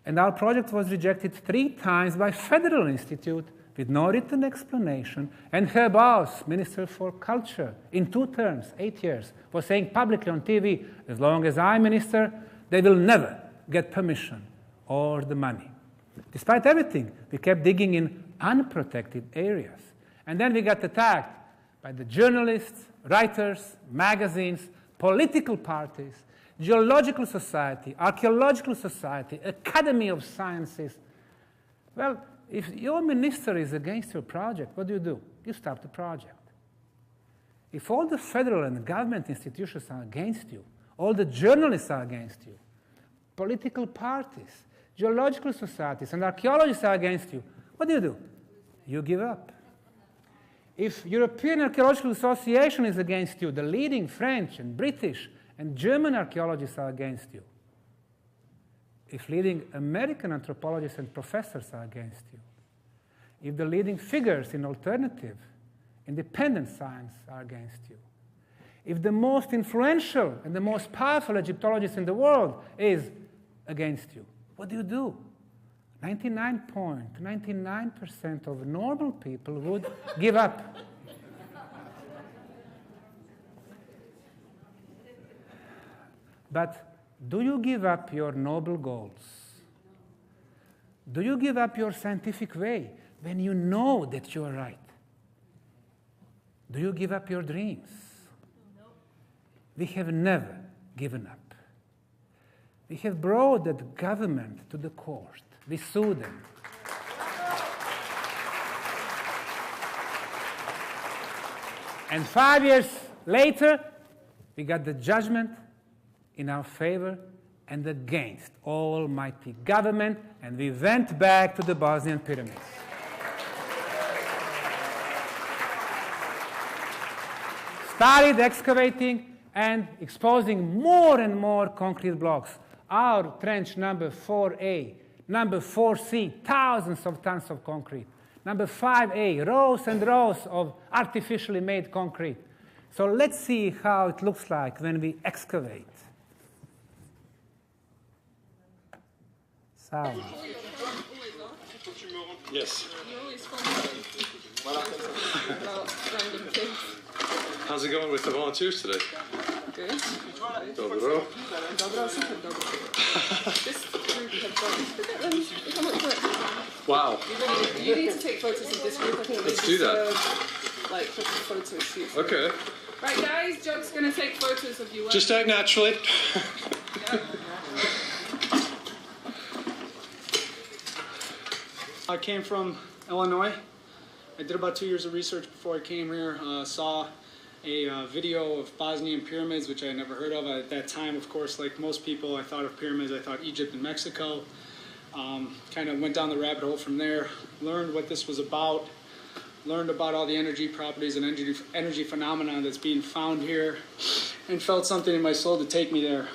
And our project was rejected 3 times by Federal Institute with no written explanation. And her boss, Minister for Culture, in 2 terms, 8 years, was saying publicly on TV, as long as I'm minister, they will never get permission or the money. Despite everything, we kept digging in unprotected areas. And then we got attacked by the journalists, writers, magazines, political parties, Geological Society, Archaeological Society, Academy of Sciences. Well, if your minister is against your project, what do? You stop the project. If all the federal and government institutions are against you, all the journalists are against you, political parties, geological societies, and archaeologists are against you, what do? You give up. If European Archaeological Association is against you, the leading French and British and German archaeologists are against you. If leading American anthropologists and professors are against you. If the leading figures in alternative, independent science are against you. If the most influential and the most powerful Egyptologist in the world is against you, what do? 99.99% of normal people would give up. But do you give up your noble goals? Do you give up your scientific way when you know that you are right? Do you give up your dreams? No. We have never given up. We have brought the government to the court. We sued them. And 5 years later, we got the judgment in our favor and against almighty government, and we went back to the Bosnian Pyramids. Started excavating and exposing more and more concrete blocks. Our trench number 4A, number 4C, thousands of tons of concrete. Number 5A, rows and rows of artificially made concrete. So let's see how it looks like when we excavate. Sound. Yes. How's it going with the volunteers today? Good. Dobro. Dobro, super dobro. This group have got, look at how much work. Wow. You need to take photos of this group. I think Let's do that. Like photo shoots. Okay. Right, guys, Jock's going to take photos of you. Work. Just act naturally. I came from Illinois. I did about 2 years of research before I came here. Saw a video of Bosnian Pyramids, which I had never heard of. At that time, of course, like most people, I thought of pyramids, I thought Egypt and Mexico. Kind of went down the rabbit hole from there, learned what this was about, learned about all the energy properties and energy phenomena that's being found here, and felt something in my soul to take me there.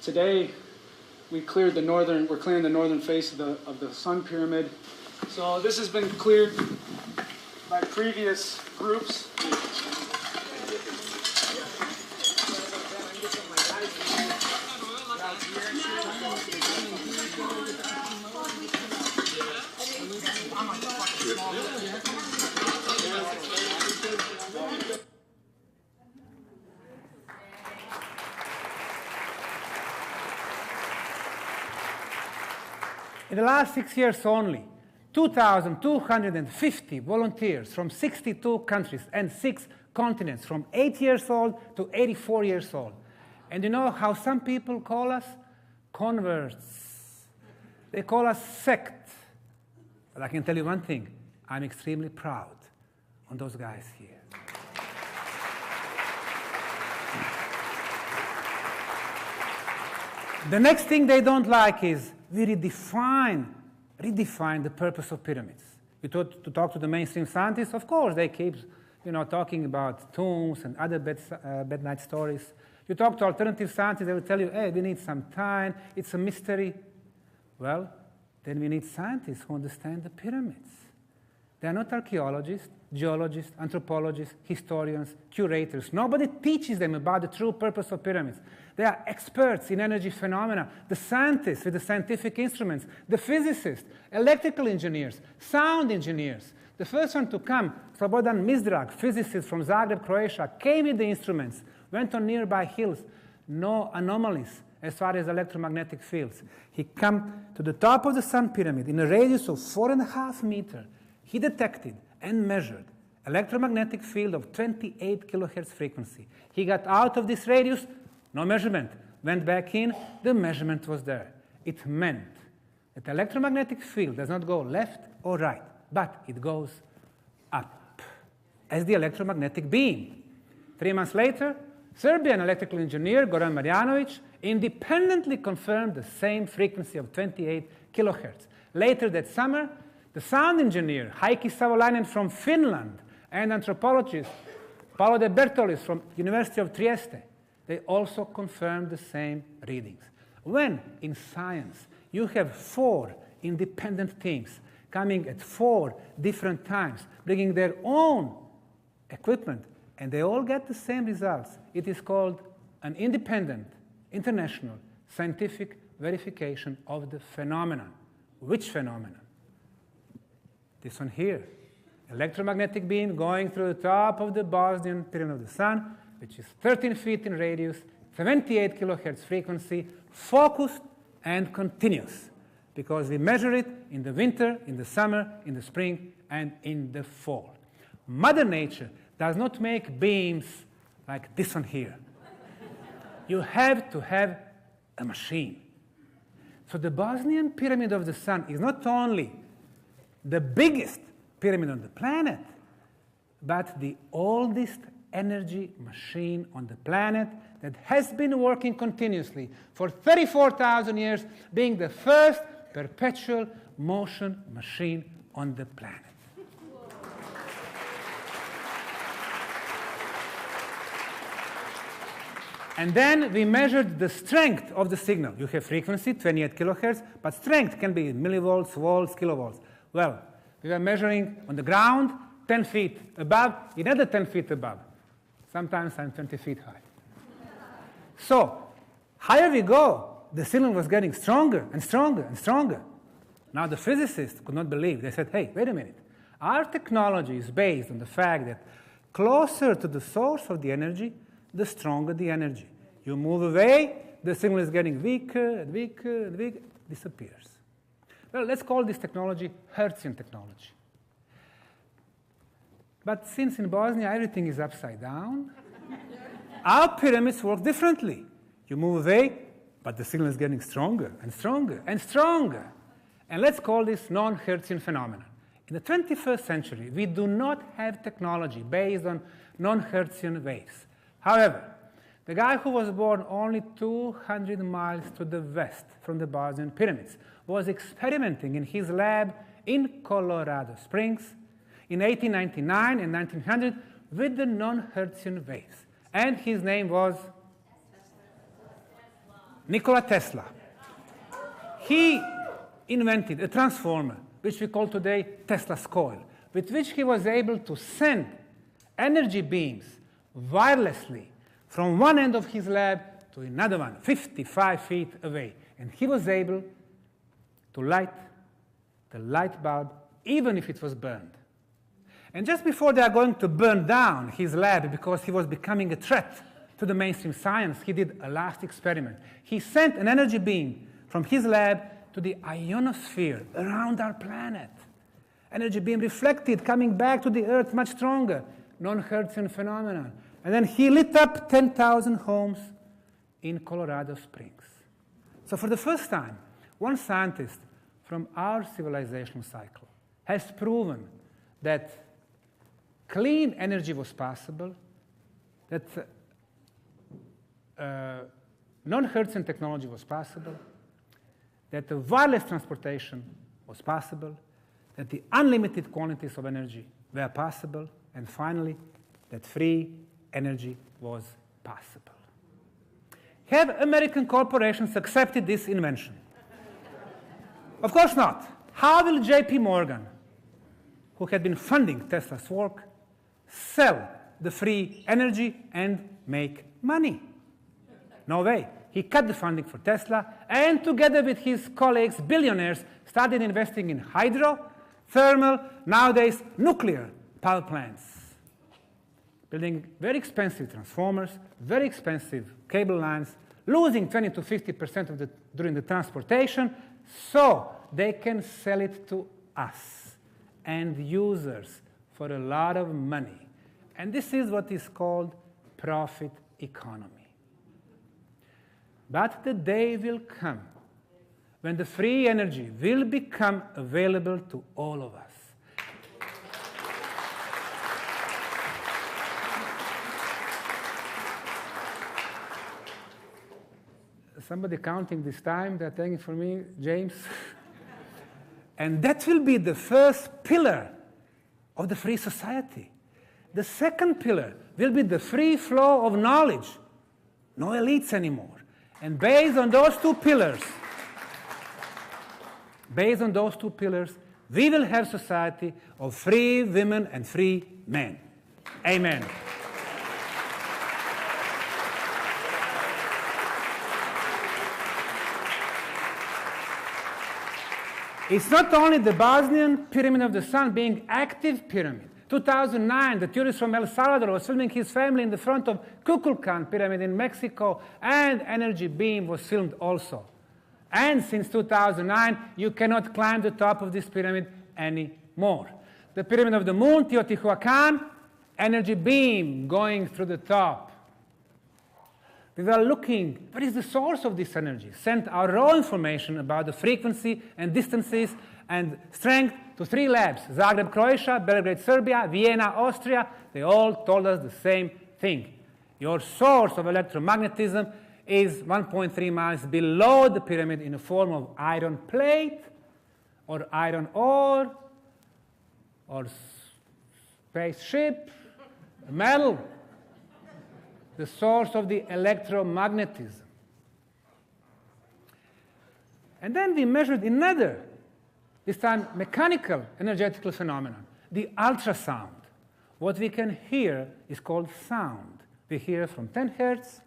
Today, we're clearing the northern face of the Sun Pyramid. So this has been cleared by previous groups. In the last 6 years only, 2,250 volunteers from 62 countries and 6 continents, from 8 years old to 84 years old. And you know how some people call us? Converts. They call us sect. But I can tell you one thing, I'm extremely proud on those guys here. The next thing they don't like is we redefine the purpose of pyramids. You talk to the mainstream scientists, of course, they keep talking about tombs and other bad night stories. You talk to alternative scientists, they will tell you, hey, we need some time, it's a mystery. Well, then we need scientists who understand the pyramids. They are not archaeologists, geologists, anthropologists, historians, curators. Nobody teaches them about the true purpose of pyramids. They are experts in energy phenomena, the scientists with the scientific instruments, the physicists, electrical engineers, sound engineers. The first one to come, Slobodan Mizdrag, physicist from Zagreb, Croatia, came with the instruments, went on nearby hills, no anomalies as far as electromagnetic fields. He came to the top of the Sun Pyramid in a radius of 4.5 meters. He detected and measured electromagnetic field of 28 kilohertz frequency. He got out of this radius, no measurement. Went back in, the measurement was there. It meant that electromagnetic field does not go left or right, but it goes up as the electromagnetic beam. 3 months later, Serbian electrical engineer Goran Marjanovic independently confirmed the same frequency of 28 kilohertz. Later that summer, the sound engineer Heikki Savolainen from Finland and anthropologist Paolo De Bertolis from University of Trieste, they also confirmed the same readings. When in science you have 4 independent teams coming at 4 different times, bringing their own equipment, and they all get the same results, it is called an independent, international, scientific verification of the phenomenon. Which phenomenon? This one here. Electromagnetic beam going through the top of the Bosnian Pyramid of the Sun, which is 13 feet in radius, 78 kilohertz frequency, focused and continuous, because we measure it in the winter, in the summer, in the spring, and in the fall. Mother Nature does not make beams like this one here. You have to have a machine. So the Bosnian Pyramid of the Sun is not only the biggest pyramid on the planet, but the oldest energy machine on the planet that has been working continuously for 34,000 years, being the first perpetual motion machine on the planet. And then we measured the strength of the signal. You have frequency, 28 kilohertz, but strength can be millivolts, volts, kilovolts. Well, We were measuring on the ground, 10 feet above, another 10 feet above. Sometimes I'm 20 feet high. So, higher we go, the signal was getting stronger and stronger and stronger. Now the physicists could not believe. They said, hey, wait a minute. Our technology is based on the fact that closer to the source of the energy, the stronger the energy. You move away, the signal is getting weaker and weaker and weaker, disappears. Well, let's call this technology Hertzian technology. But since in Bosnia everything is upside down, our pyramids work differently. You move away, but the signal is getting stronger and stronger and stronger. And let's call this non-Hertzian phenomenon. In the 21st century, we do not have technology based on non-Hertzian waves. However, the guy who was born only 200 miles to the west from the Bosnian Pyramids was experimenting in his lab in Colorado Springs in 1899 and 1900 with the non-Hertzian waves. And his name was Nikola Tesla. He invented a transformer, which we call today Tesla's coil, with which he was able to send energy beams wirelessly from one end of his lab to another one, 55 feet away. And he was able to light the light bulb even if it was burned. And just before they are going to burn down his lab because he was becoming a threat to the mainstream science, he did a last experiment. He sent an energy beam from his lab to the ionosphere around our planet. Energy beam reflected, coming back to the Earth much stronger. Non-Hertzian phenomenon. And then he lit up 10,000 homes in Colorado Springs. So for the first time, one scientist from our civilizational cycle has proven that clean energy was possible, that non-Hertzian technology was possible, that the wireless transportation was possible, that the unlimited quantities of energy were possible, and finally, that free energy was possible. Have American corporations accepted this invention? Of course not. How will J.P. Morgan, who had been funding Tesla's work, sell the free energy and make money? No way. He cut the funding for Tesla, and together with his colleagues, billionaires, started investing in hydro, thermal, nowadays nuclear power plants, building very expensive transformers, very expensive cable lines, losing 20 to 50% during the transportation, so they can sell it to us and users for a lot of money. And this is what is called profit economy. But the day will come when the free energy will become available to all of us. Somebody counting this time, they're taking for me, James. And that will be the first pillar of the free society. The second pillar will be the free flow of knowledge. No elites anymore. And based on those two pillars, we will have society of free women and free men. Amen. It's not only the Bosnian Pyramid of the Sun being active pyramid. 2009, the tourist from El Salvador was filming his family in the front of Kukulkan Pyramid in Mexico, and energy beam was filmed also. And since 2009, you cannot climb the top of this pyramid anymore. The Pyramid of the Moon, Teotihuacan, energy beam going through the top. We were looking, what is the source of this energy? Sent our raw information about the frequency and distances and strength to 3 labs, Zagreb, Croatia, Belgrade, Serbia, Vienna, Austria. They all told us the same thing. Your source of electromagnetism is 1.3 miles below the pyramid in the form of iron plate or iron ore or spaceship, metal. The source of the electromagnetism. And then we measured another this time mechanical energetical phenomenon, the ultrasound. What we can hear is called sound. We hear from 10 hertz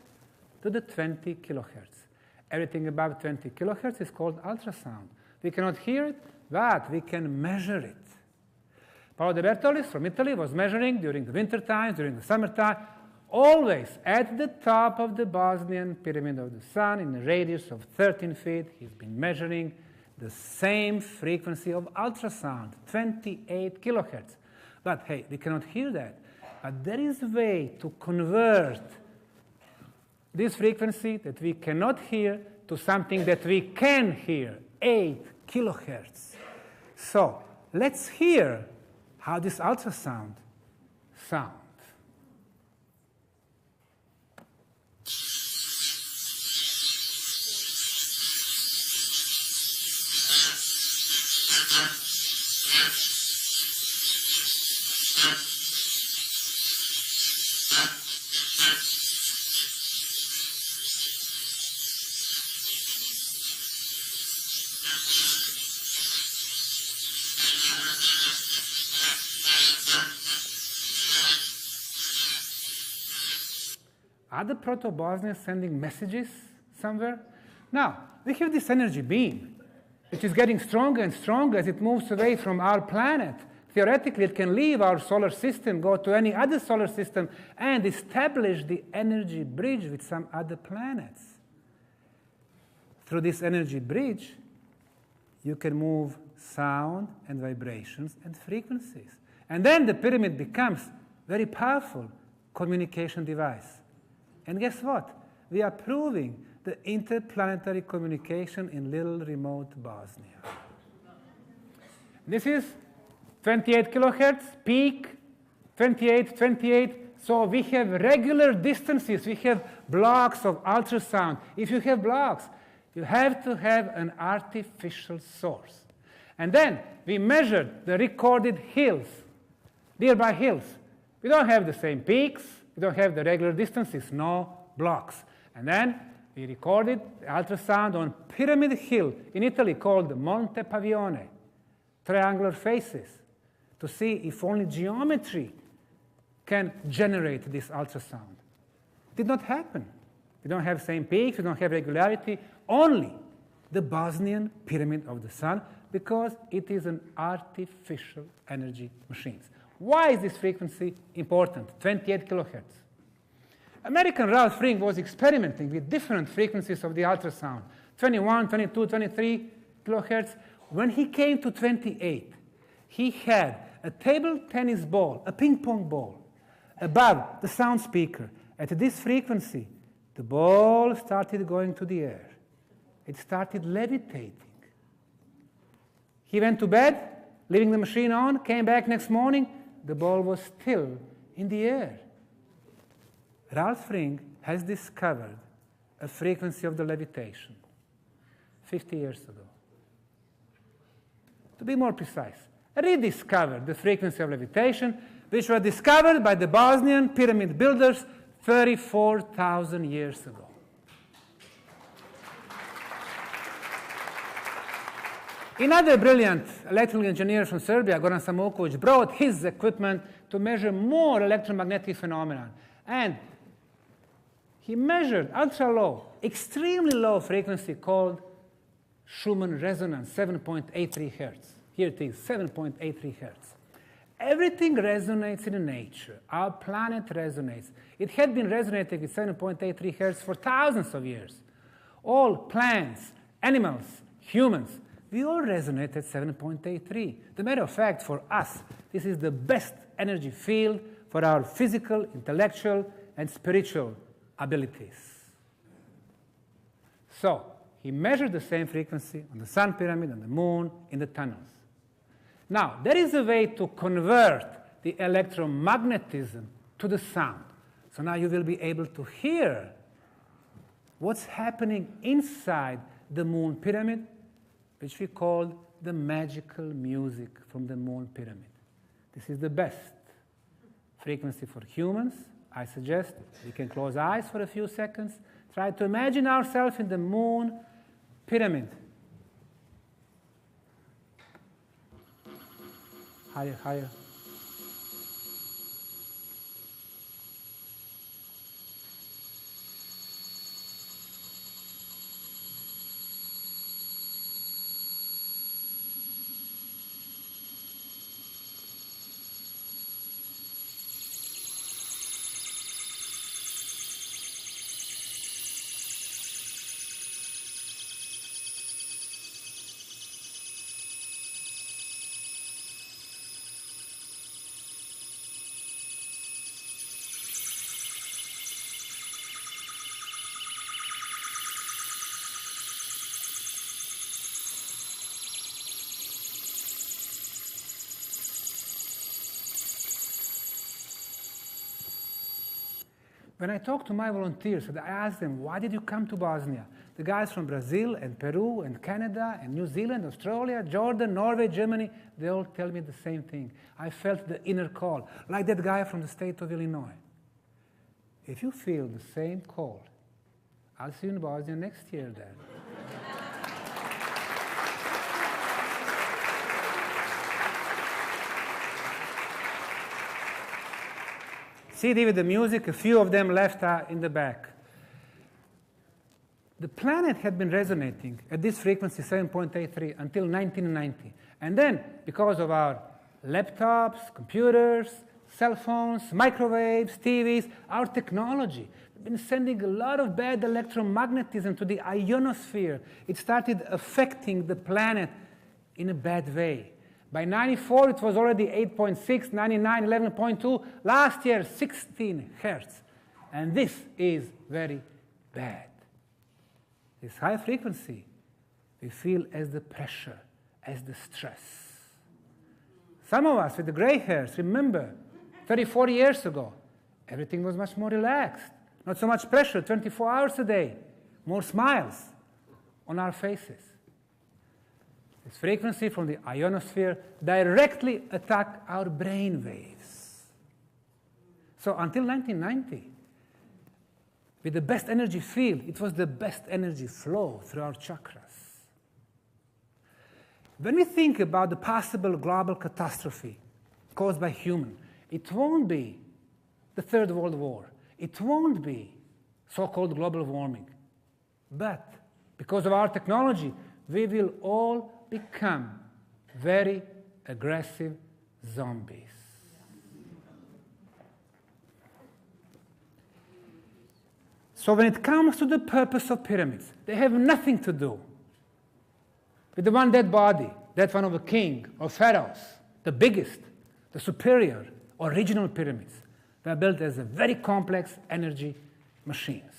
to the 20 kilohertz. Everything above 20 kilohertz is called ultrasound. We cannot hear it, but we can measure it. Paolo De Bertolis from Italy was measuring during the winter times, during the summertime, always at the top of the Bosnian Pyramid of the Sun in a radius of 13 feet. He's been measuring the same frequency of ultrasound, 28 kilohertz. But hey, we cannot hear that. But there is a way to convert this frequency that we cannot hear to something that we can hear, 8 kilohertz. So let's hear how this ultrasound sounds. Are the proto-Bosnians sending messages somewhere? Now, we have this energy beam, which is getting stronger and stronger as it moves away from our planet. Theoretically, it can leave our solar system, go to any other solar system, and establish the energy bridge with some other planets. Through this energy bridge, you can move sound and vibrations and frequencies. And then the pyramid becomes a very powerful communication device. And guess what? We are proving the interplanetary communication in little remote Bosnia. This is 28 kilohertz, peak, 28, 28. So we have regular distances. We have blocks of ultrasound. If you have blocks, you have to have an artificial source. And then we measured the recorded hills, nearby hills. We don't have the same peaks. We don't have the regular distances, no blocks. And then we recorded the ultrasound on Pyramid Hill in Italy called Monte Pavione, triangular faces, to see if only geometry can generate this ultrasound. It did not happen. We don't have same peaks, we don't have regularity, only the Bosnian Pyramid of the Sun, because it is an artificial energy machine. Why is this frequency important? 28 kilohertz. American Ralph Ring was experimenting with different frequencies of the ultrasound, 21, 22, 23 kilohertz. When he came to 28, he had a table tennis ball, a ping pong ball, above the sound speaker. At this frequency, the ball started going to the air. It started levitating. He went to bed, leaving the machine on, came back next morning, the ball was still in the air. Ralph Ring has discovered a frequency of the levitation 50 years ago. To be more precise, rediscovered the frequency of levitation, which were discovered by the Bosnian pyramid builders 34,000 years ago. Another brilliant electrical engineer from Serbia, Goran Samukovic, brought his equipment to measure more electromagnetic phenomena. And he measured ultra-low, extremely low frequency called Schumann resonance, 7.83 hertz. Here it is, 7.83 hertz. Everything resonates in nature. Our planet resonates. It had been resonating with 7.83 hertz for thousands of years. All plants, animals, humans, we all resonate at 7.83. As a matter of fact, for us, this is the best energy field for our physical, intellectual, and spiritual abilities. So, he measured the same frequency on the Sun Pyramid, on the Moon, in the tunnels. Now, there is a way to convert the electromagnetism to the sound. So now you will be able to hear what's happening inside the Moon Pyramid, which we call the magical music from the Moon Pyramid. This is the best frequency for humans. I suggest we can close eyes for a few seconds. Try to imagine ourselves in the Moon Pyramid. Higher, higher. When I talk to my volunteers, I ask them, why did you come to Bosnia? The guys from Brazil and Peru and Canada and New Zealand, Australia, Jordan, Norway, Germany, they all tell me the same thing. I felt the inner call, like that guy from the state of Illinois. If you feel the same call, I'll see you in Bosnia next year then. CD with the music, a few of them left in the back. The planet had been resonating at this frequency, 7.83, until 1990. And then, because of our laptops, computers, cell phones, microwaves, TVs, our technology, we've been sending a lot of bad electromagnetism to the ionosphere. It started affecting the planet in a bad way. By 94, it was already 8.6, 99, 11.2. Last year, 16 hertz. And this is very bad. This high frequency, we feel as the pressure, as the stress. Some of us with the gray hairs remember 30, 40 years ago, everything was much more relaxed. Not so much pressure, 24 hours a day. More smiles on our faces. This frequency from the ionosphere directly attack our brain waves. So until 1990, with the best energy field, it was the best energy flow through our chakras. When we think about the possible global catastrophe caused by human, it won't be the Third World War. It won't be so-called global warming. But because of our technology, we will all become very aggressive zombies. So when it comes to the purpose of pyramids, they have nothing to do with the one dead body, that one of a king or pharaohs, the biggest, the superior, original pyramids. They are built as a very complex energy machines.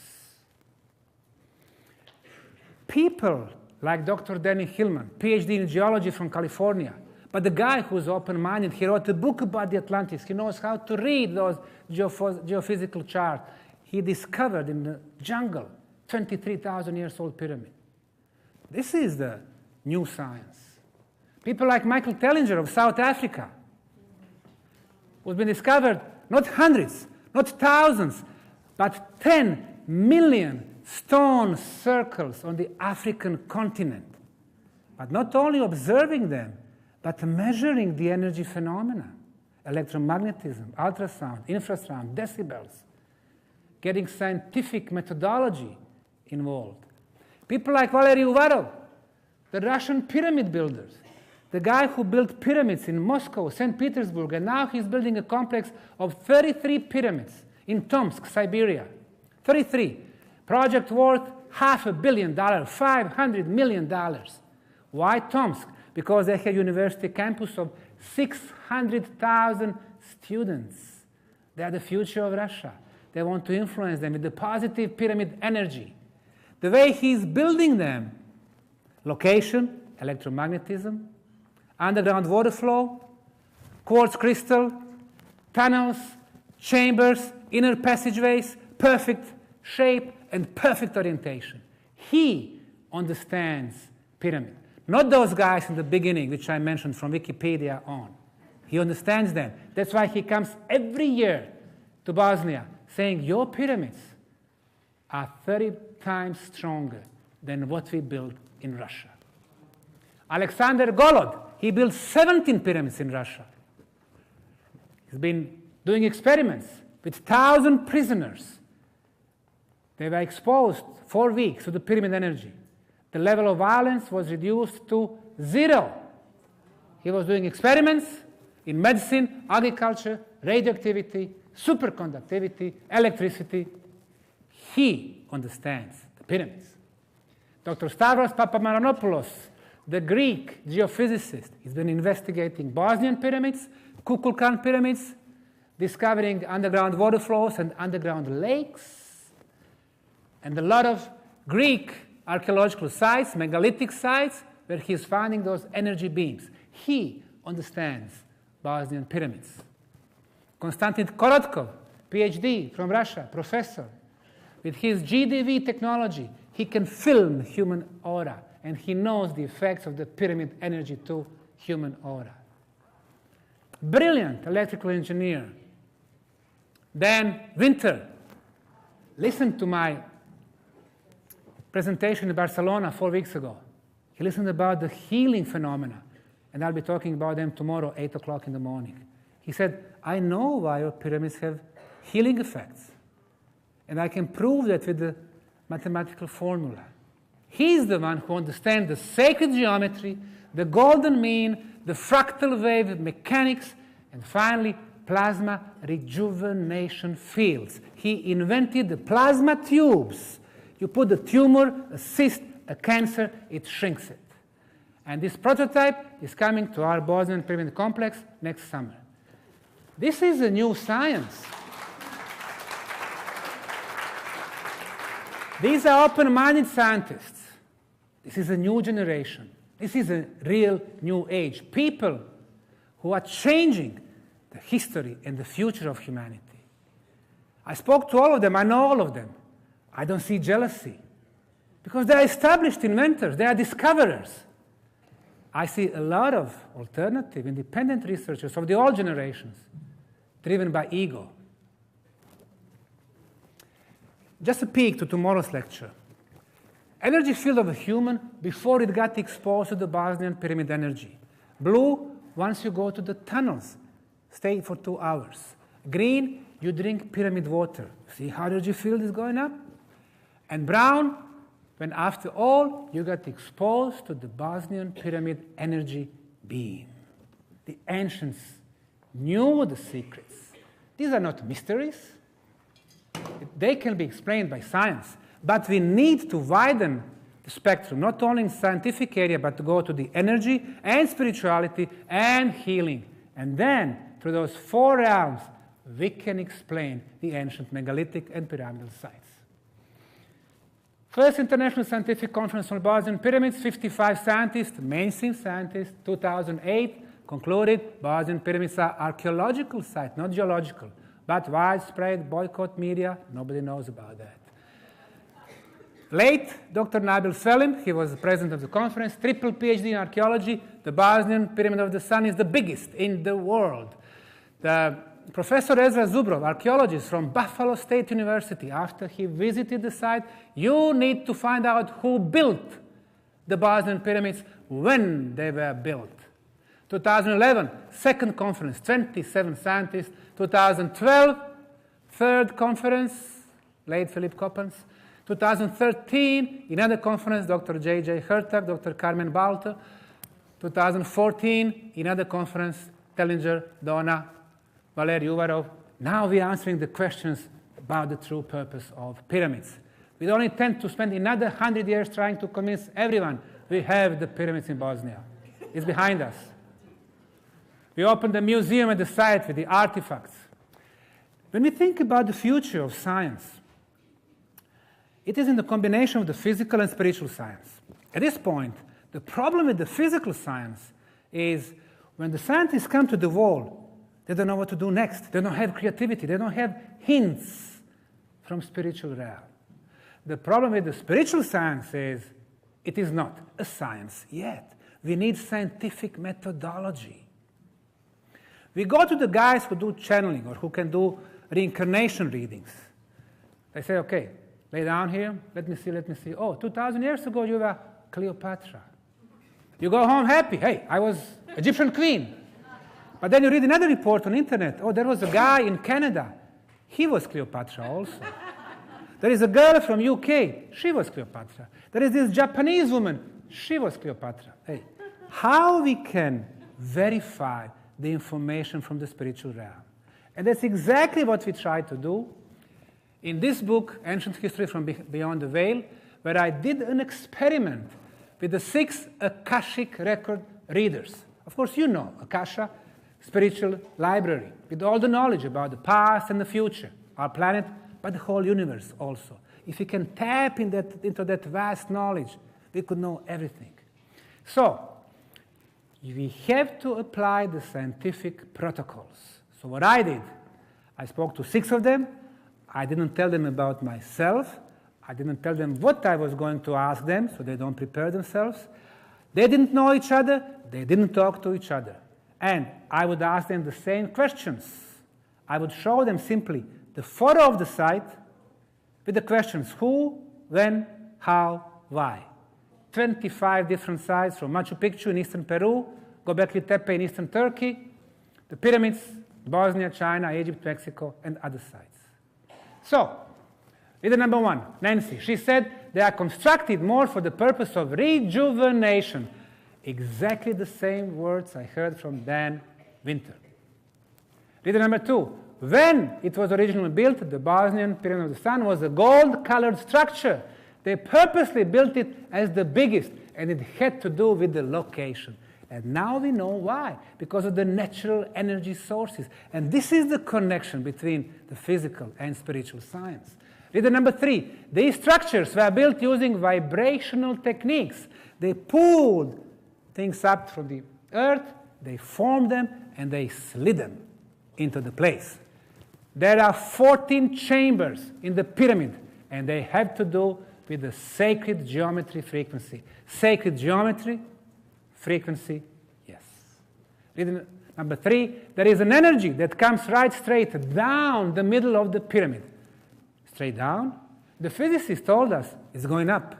People like Dr. Danny Hillman, PhD in geology from California, but the guy who's open-minded, he wrote a book about the Atlantis. He knows how to read those geophysical charts. He discovered in the jungle 23,000 years old pyramid. This is the new science. People like Michael Tellinger of South Africa, who's been discovered not hundreds, not thousands, but 10 million stone circles on the African continent. But not only observing them, but measuring the energy phenomena, electromagnetism, ultrasound, infrasound, decibels, getting scientific methodology involved. People like Valery Uvarov, the Russian pyramid builders, the guy who built pyramids in Moscow, St. Petersburg, and now he's building a complex of 33 pyramids in Tomsk, Siberia. 33. Project worth $500 million, $500 million. Why Tomsk? Because they have a university campus of 600,000 students. They are the future of Russia. They want to influence them with the positive pyramid energy. The way he's building them, location, electromagnetism, underground water flow, quartz crystal, tunnels, chambers, inner passageways, perfect shape, and perfect orientation. He understands pyramid. Not those guys in the beginning, which I mentioned from Wikipedia on. He understands them. That's why he comes every year to Bosnia saying, your pyramids are 30 times stronger than what we built in Russia. Alexander Golod, he built 17 pyramids in Russia. He's been doing experiments with 1,000 prisoners. They were exposed 4 weeks to the pyramid energy. The level of violence was reduced to 0. He was doing experiments in medicine, agriculture, radioactivity, superconductivity, electricity. He understands the pyramids. Dr. Stavros Papamanopoulos, the Greek geophysicist, he's been investigating Bosnian pyramids, Kukulkan pyramids, discovering underground water flows and underground lakes, and a lot of Greek archaeological sites, megalithic sites, where he's finding those energy beams. He understands Bosnian pyramids. Konstantin Korotkov, PhD from Russia, professor. With his GDV technology, he can film human aura, and he knows the effects of the pyramid energy to human aura. Brilliant electrical engineer. Dan Winter. Listen to my presentation in Barcelona 4 weeks ago. He listened about the healing phenomena, and I'll be talking about them tomorrow, 8 o'clock in the morning. He said, I know why your pyramids have healing effects, and I can prove that with the mathematical formula. He's the one who understands the sacred geometry, the golden mean, the fractal wave mechanics, and finally, plasma rejuvenation fields. He invented the plasma tubes. You put a tumor, a cyst, a cancer, it shrinks it. And this prototype is coming to our Bosnian Pyramid complex next summer. This is a new science. These are open-minded scientists. This is a new generation. This is a real new age. People who are changing the history and the future of humanity. I spoke to all of them. I know all of them. I don't see jealousy because they are established inventors. They are discoverers. I see a lot of alternative, independent researchers of the old generations driven by ego. Just a peek to tomorrow's lecture. Energy field of a human before it got exposed to the Bosnian Pyramid energy. Blue, once you go to the tunnels, stay for 2 hours. Green, you drink pyramid water. See how energy field is going up? And brown, when after all, you got exposed to the Bosnian Pyramid energy beam. The ancients knew the secrets. These are not mysteries. They can be explained by science. But we need to widen the spectrum, not only in scientific area, but to go to the energy and spirituality and healing. And then, through those 4 realms, we can explain the ancient megalithic and pyramidal sites. First International Scientific Conference on Bosnian Pyramids, 55 scientists, mainstream scientists, 2008, concluded Bosnian Pyramids are archaeological sites, not geological, but widespread boycott media, nobody knows about that. Late, Dr. Nabil Selim, he was the president of the conference, triple PhD in archaeology. The Bosnian Pyramid of the Sun is the biggest in the world. Professor Ezra Zubrov, archaeologist from Buffalo State University, after he visited the site, you need to find out who built the Bosnian pyramids, when they were built. 2011, second conference, 27 scientists. 2012, third conference, late Philip Coppens. 2013, another conference, Dr. J.J. Hertog, Dr. Carmen Balter. 2014, another conference, Tellinger, Donna, Valery Uvarov. Now we are answering the questions about the true purpose of pyramids. We don't intend to spend another 100 years trying to convince everyone we have the pyramids in Bosnia. It's behind us. We opened a museum at the site with the artifacts. When we think about the future of science, it is in the combination of the physical and spiritual science. At this point, the problem with the physical science is when the scientists come to the wall, they don't know what to do next. They don't have creativity. They don't have hints from spiritual realm. The problem with the spiritual science is it is not a science yet. We need scientific methodology. We go to the guys who do channeling or who can do reincarnation readings. They say, okay, lay down here, let me see. Oh, 2,000 years ago you were Cleopatra. You go home happy. Hey, I was Egyptian queen. But then you read another report on the internet. Oh, there was a guy in Canada. He was Cleopatra also. There is a girl from UK. She was Cleopatra. There is this Japanese woman. She was Cleopatra. Hey, how we can verify the information from the spiritual realm? And that's exactly what we try to do in this book, Ancient History from Beyond the Veil, where I did an experiment with the 6 Akashic record readers. Of course, you know Akasha, spiritual library, with all the knowledge about the past and the future, our planet, but the whole universe also. If we can tap into that vast knowledge, we could know everything. So, we have to apply the scientific protocols. So what I did, I spoke to 6 of them. I didn't tell them about myself. I didn't tell them what I was going to ask them, so they don't prepare themselves. They didn't know each other. They didn't talk to each other. And I would ask them the same questions. I would show them simply the photo of the site with the questions who, when, how, why. 25 different sites from Machu Picchu in eastern Peru, Göbekli Tepe in eastern Turkey, the pyramids, Bosnia, China, Egypt, Mexico, and other sites. So, reader number 1, Nancy. She said they are constructed more for the purpose of rejuvenation. Exactly the same words I heard from Dan Winter. Reader number 2. When it was originally built, the Bosnian Pyramid of the Sun was a gold-colored structure. They purposely built it as the biggest, and it had to do with the location. And now we know why, because of the natural energy sources. And this is the connection between the physical and spiritual science. Reader number 3. These structures were built using vibrational techniques. They pulled things up from the earth, they formed them, and they slid them into the place. There are 14 chambers in the pyramid, and they have to do with the sacred geometry frequency. Sacred geometry, frequency, yes. Reason number 3, there is an energy that comes right straight down the middle of the pyramid. Straight down. The physicists told us it's going up.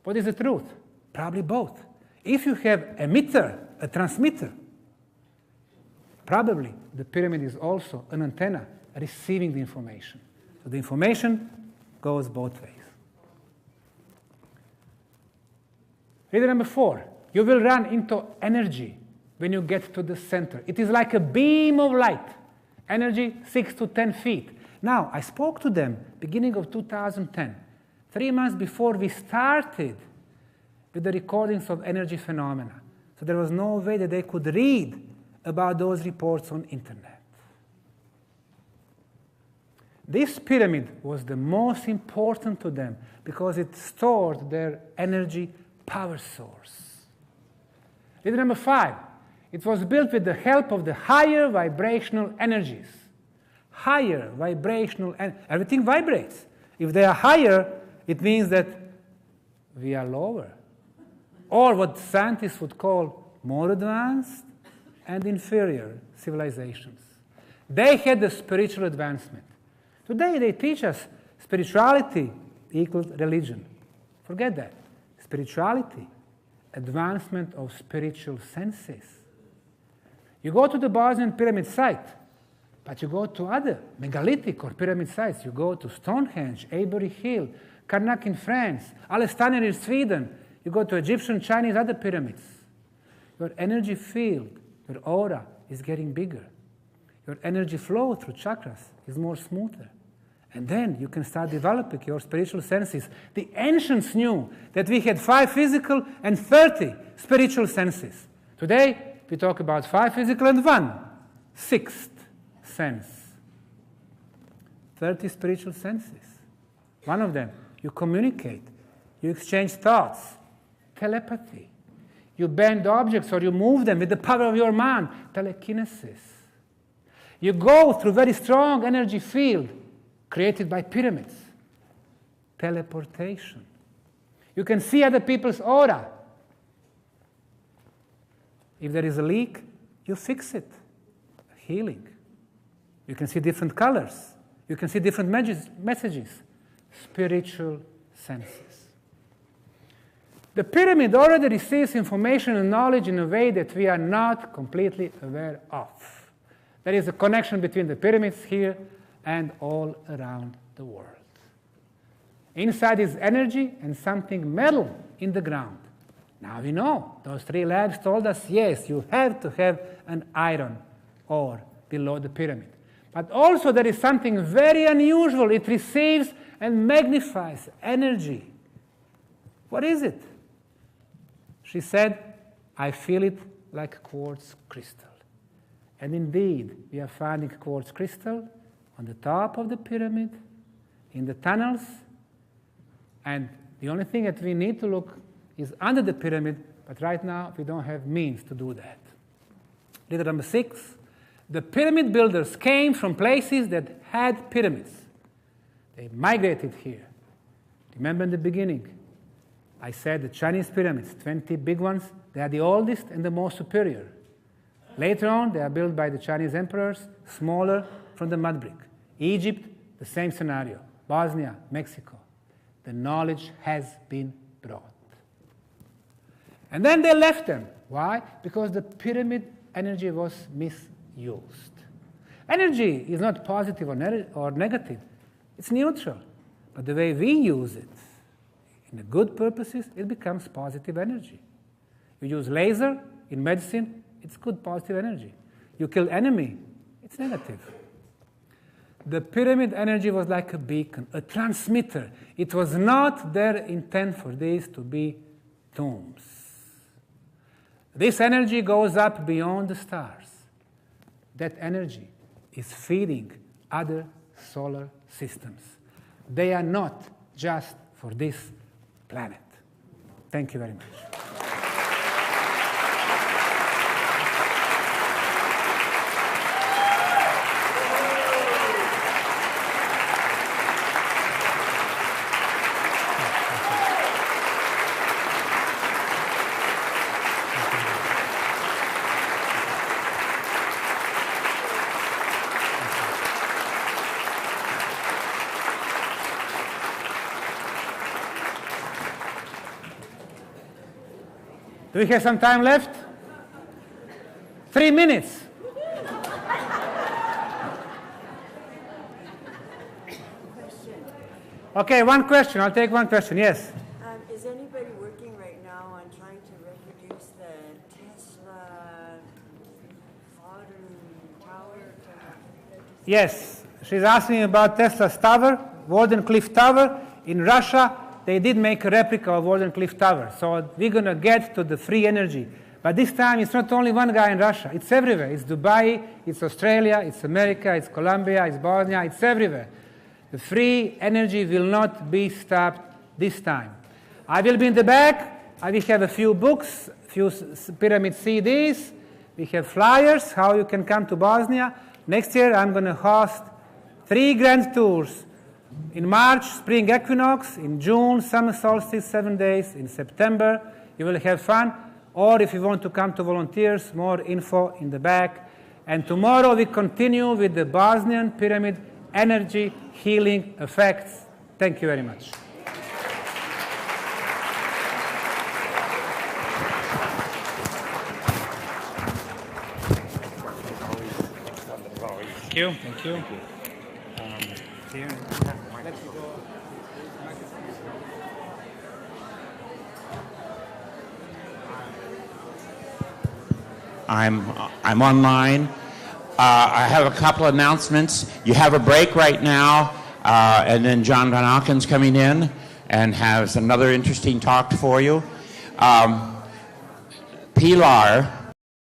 What is the truth? Probably both. If you have emitter, a transmitter, probably the pyramid is also an antenna receiving the information. So the information goes both ways. Reader number 4. You will run into energy when you get to the center. It is like a beam of light. Energy 6 to 10 feet. Now, I spoke to them beginning of 2010, 3 months before we started with the recordings of energy phenomena. So there was no way that they could read about those reports on internet. This pyramid was the most important to them because it stored their energy power source. Reader number 5. It was built with the help of the higher vibrational energies. Higher vibrational, and everything vibrates. If they are higher, it means that we are lower. Or what scientists would call more advanced and inferior civilizations. They had the spiritual advancement. Today they teach us spirituality equals religion. Forget that. Spirituality, advancement of spiritual senses. You go to the Bosnian Pyramid site, but you go to other megalithic or pyramid sites. You go to Stonehenge, Avebury Hill, Karnak in France, Alestaner in Sweden. You go to Egyptian, Chinese, other pyramids. Your energy field, your aura is getting bigger. Your energy flow through chakras is more smoother. And then you can start developing your spiritual senses. The ancients knew that we had 5 physical and 30 spiritual senses. Today, we talk about 5 physical and 1 sixth sense. 30 spiritual senses. One of them, you communicate, you exchange thoughts, telepathy. You bend objects or you move them with the power of your mind, telekinesis. You go through very strong energy field created by pyramids, teleportation. You can see other people's aura. If there is a leak, you fix it. Healing. You can see different colors. You can see different messages. Spiritual senses. The pyramid already receives information and knowledge in a way that we are not completely aware of. There is a connection between the pyramids here and all around the world. Inside is energy and something metal in the ground. Now we know. Those 3 labs told us, yes, you have to have an iron ore below the pyramid. But also there is something very unusual. It receives and magnifies energy. What is it? She said, I feel it like quartz crystal. And indeed, we are finding quartz crystal on the top of the pyramid, in the tunnels, and the only thing that we need to look is under the pyramid, but right now we don't have means to do that. Leader number 6, the pyramid builders came from places that had pyramids. They migrated here. Remember in the beginning, I said the Chinese pyramids, 20 big ones, they are the oldest and the most superior. Later on, they are built by the Chinese emperors, smaller from the mud brick. Egypt, the same scenario. Bosnia, Mexico. The knowledge has been brought. And then they left them. Why? Because the pyramid energy was misused. Energy is not positive or negative. It's neutral. But the way we use it, in the good purposes, it becomes positive energy. You use laser in medicine, it's good positive energy. You kill enemy, it's negative. The pyramid energy was like a beacon, a transmitter. It was not their intent for these to be tombs. This energy goes up beyond the stars. That energy is feeding other solar systems. They are not just for this planet. Thank you very much. Do we have some time left? 3 minutes. Okay, one question. I'll take one question. Yes? Is anybody working right now on trying to reproduce the Tesla modern tower? Yes. She's asking about Tesla's tower, Warden Cliff Tower in Russia. They did make a replica of Warden Cliff Tower. So we're going to get to the free energy. But this time, it's not only one guy in Russia. It's everywhere. It's Dubai, it's Australia, it's America, it's Colombia, it's Bosnia, it's everywhere. The free energy will not be stopped this time. I will be in the back. I will have a few books, few pyramid CDs. We have flyers, how you can come to Bosnia. Next year, I'm going to host 3 grand tours. In March, spring equinox. In June, summer solstice, 7 days. In September, you will have fun. Or if you want to come to volunteers, more info in the back. And tomorrow we continue with the Bosnian Pyramid energy healing effects. Thank you very much. Thank you. Thank you. Here. Let's go. I'm online. I have a couple announcements. You have a break right now, and then John Van Alken's coming in and has another interesting talk for you. Pilar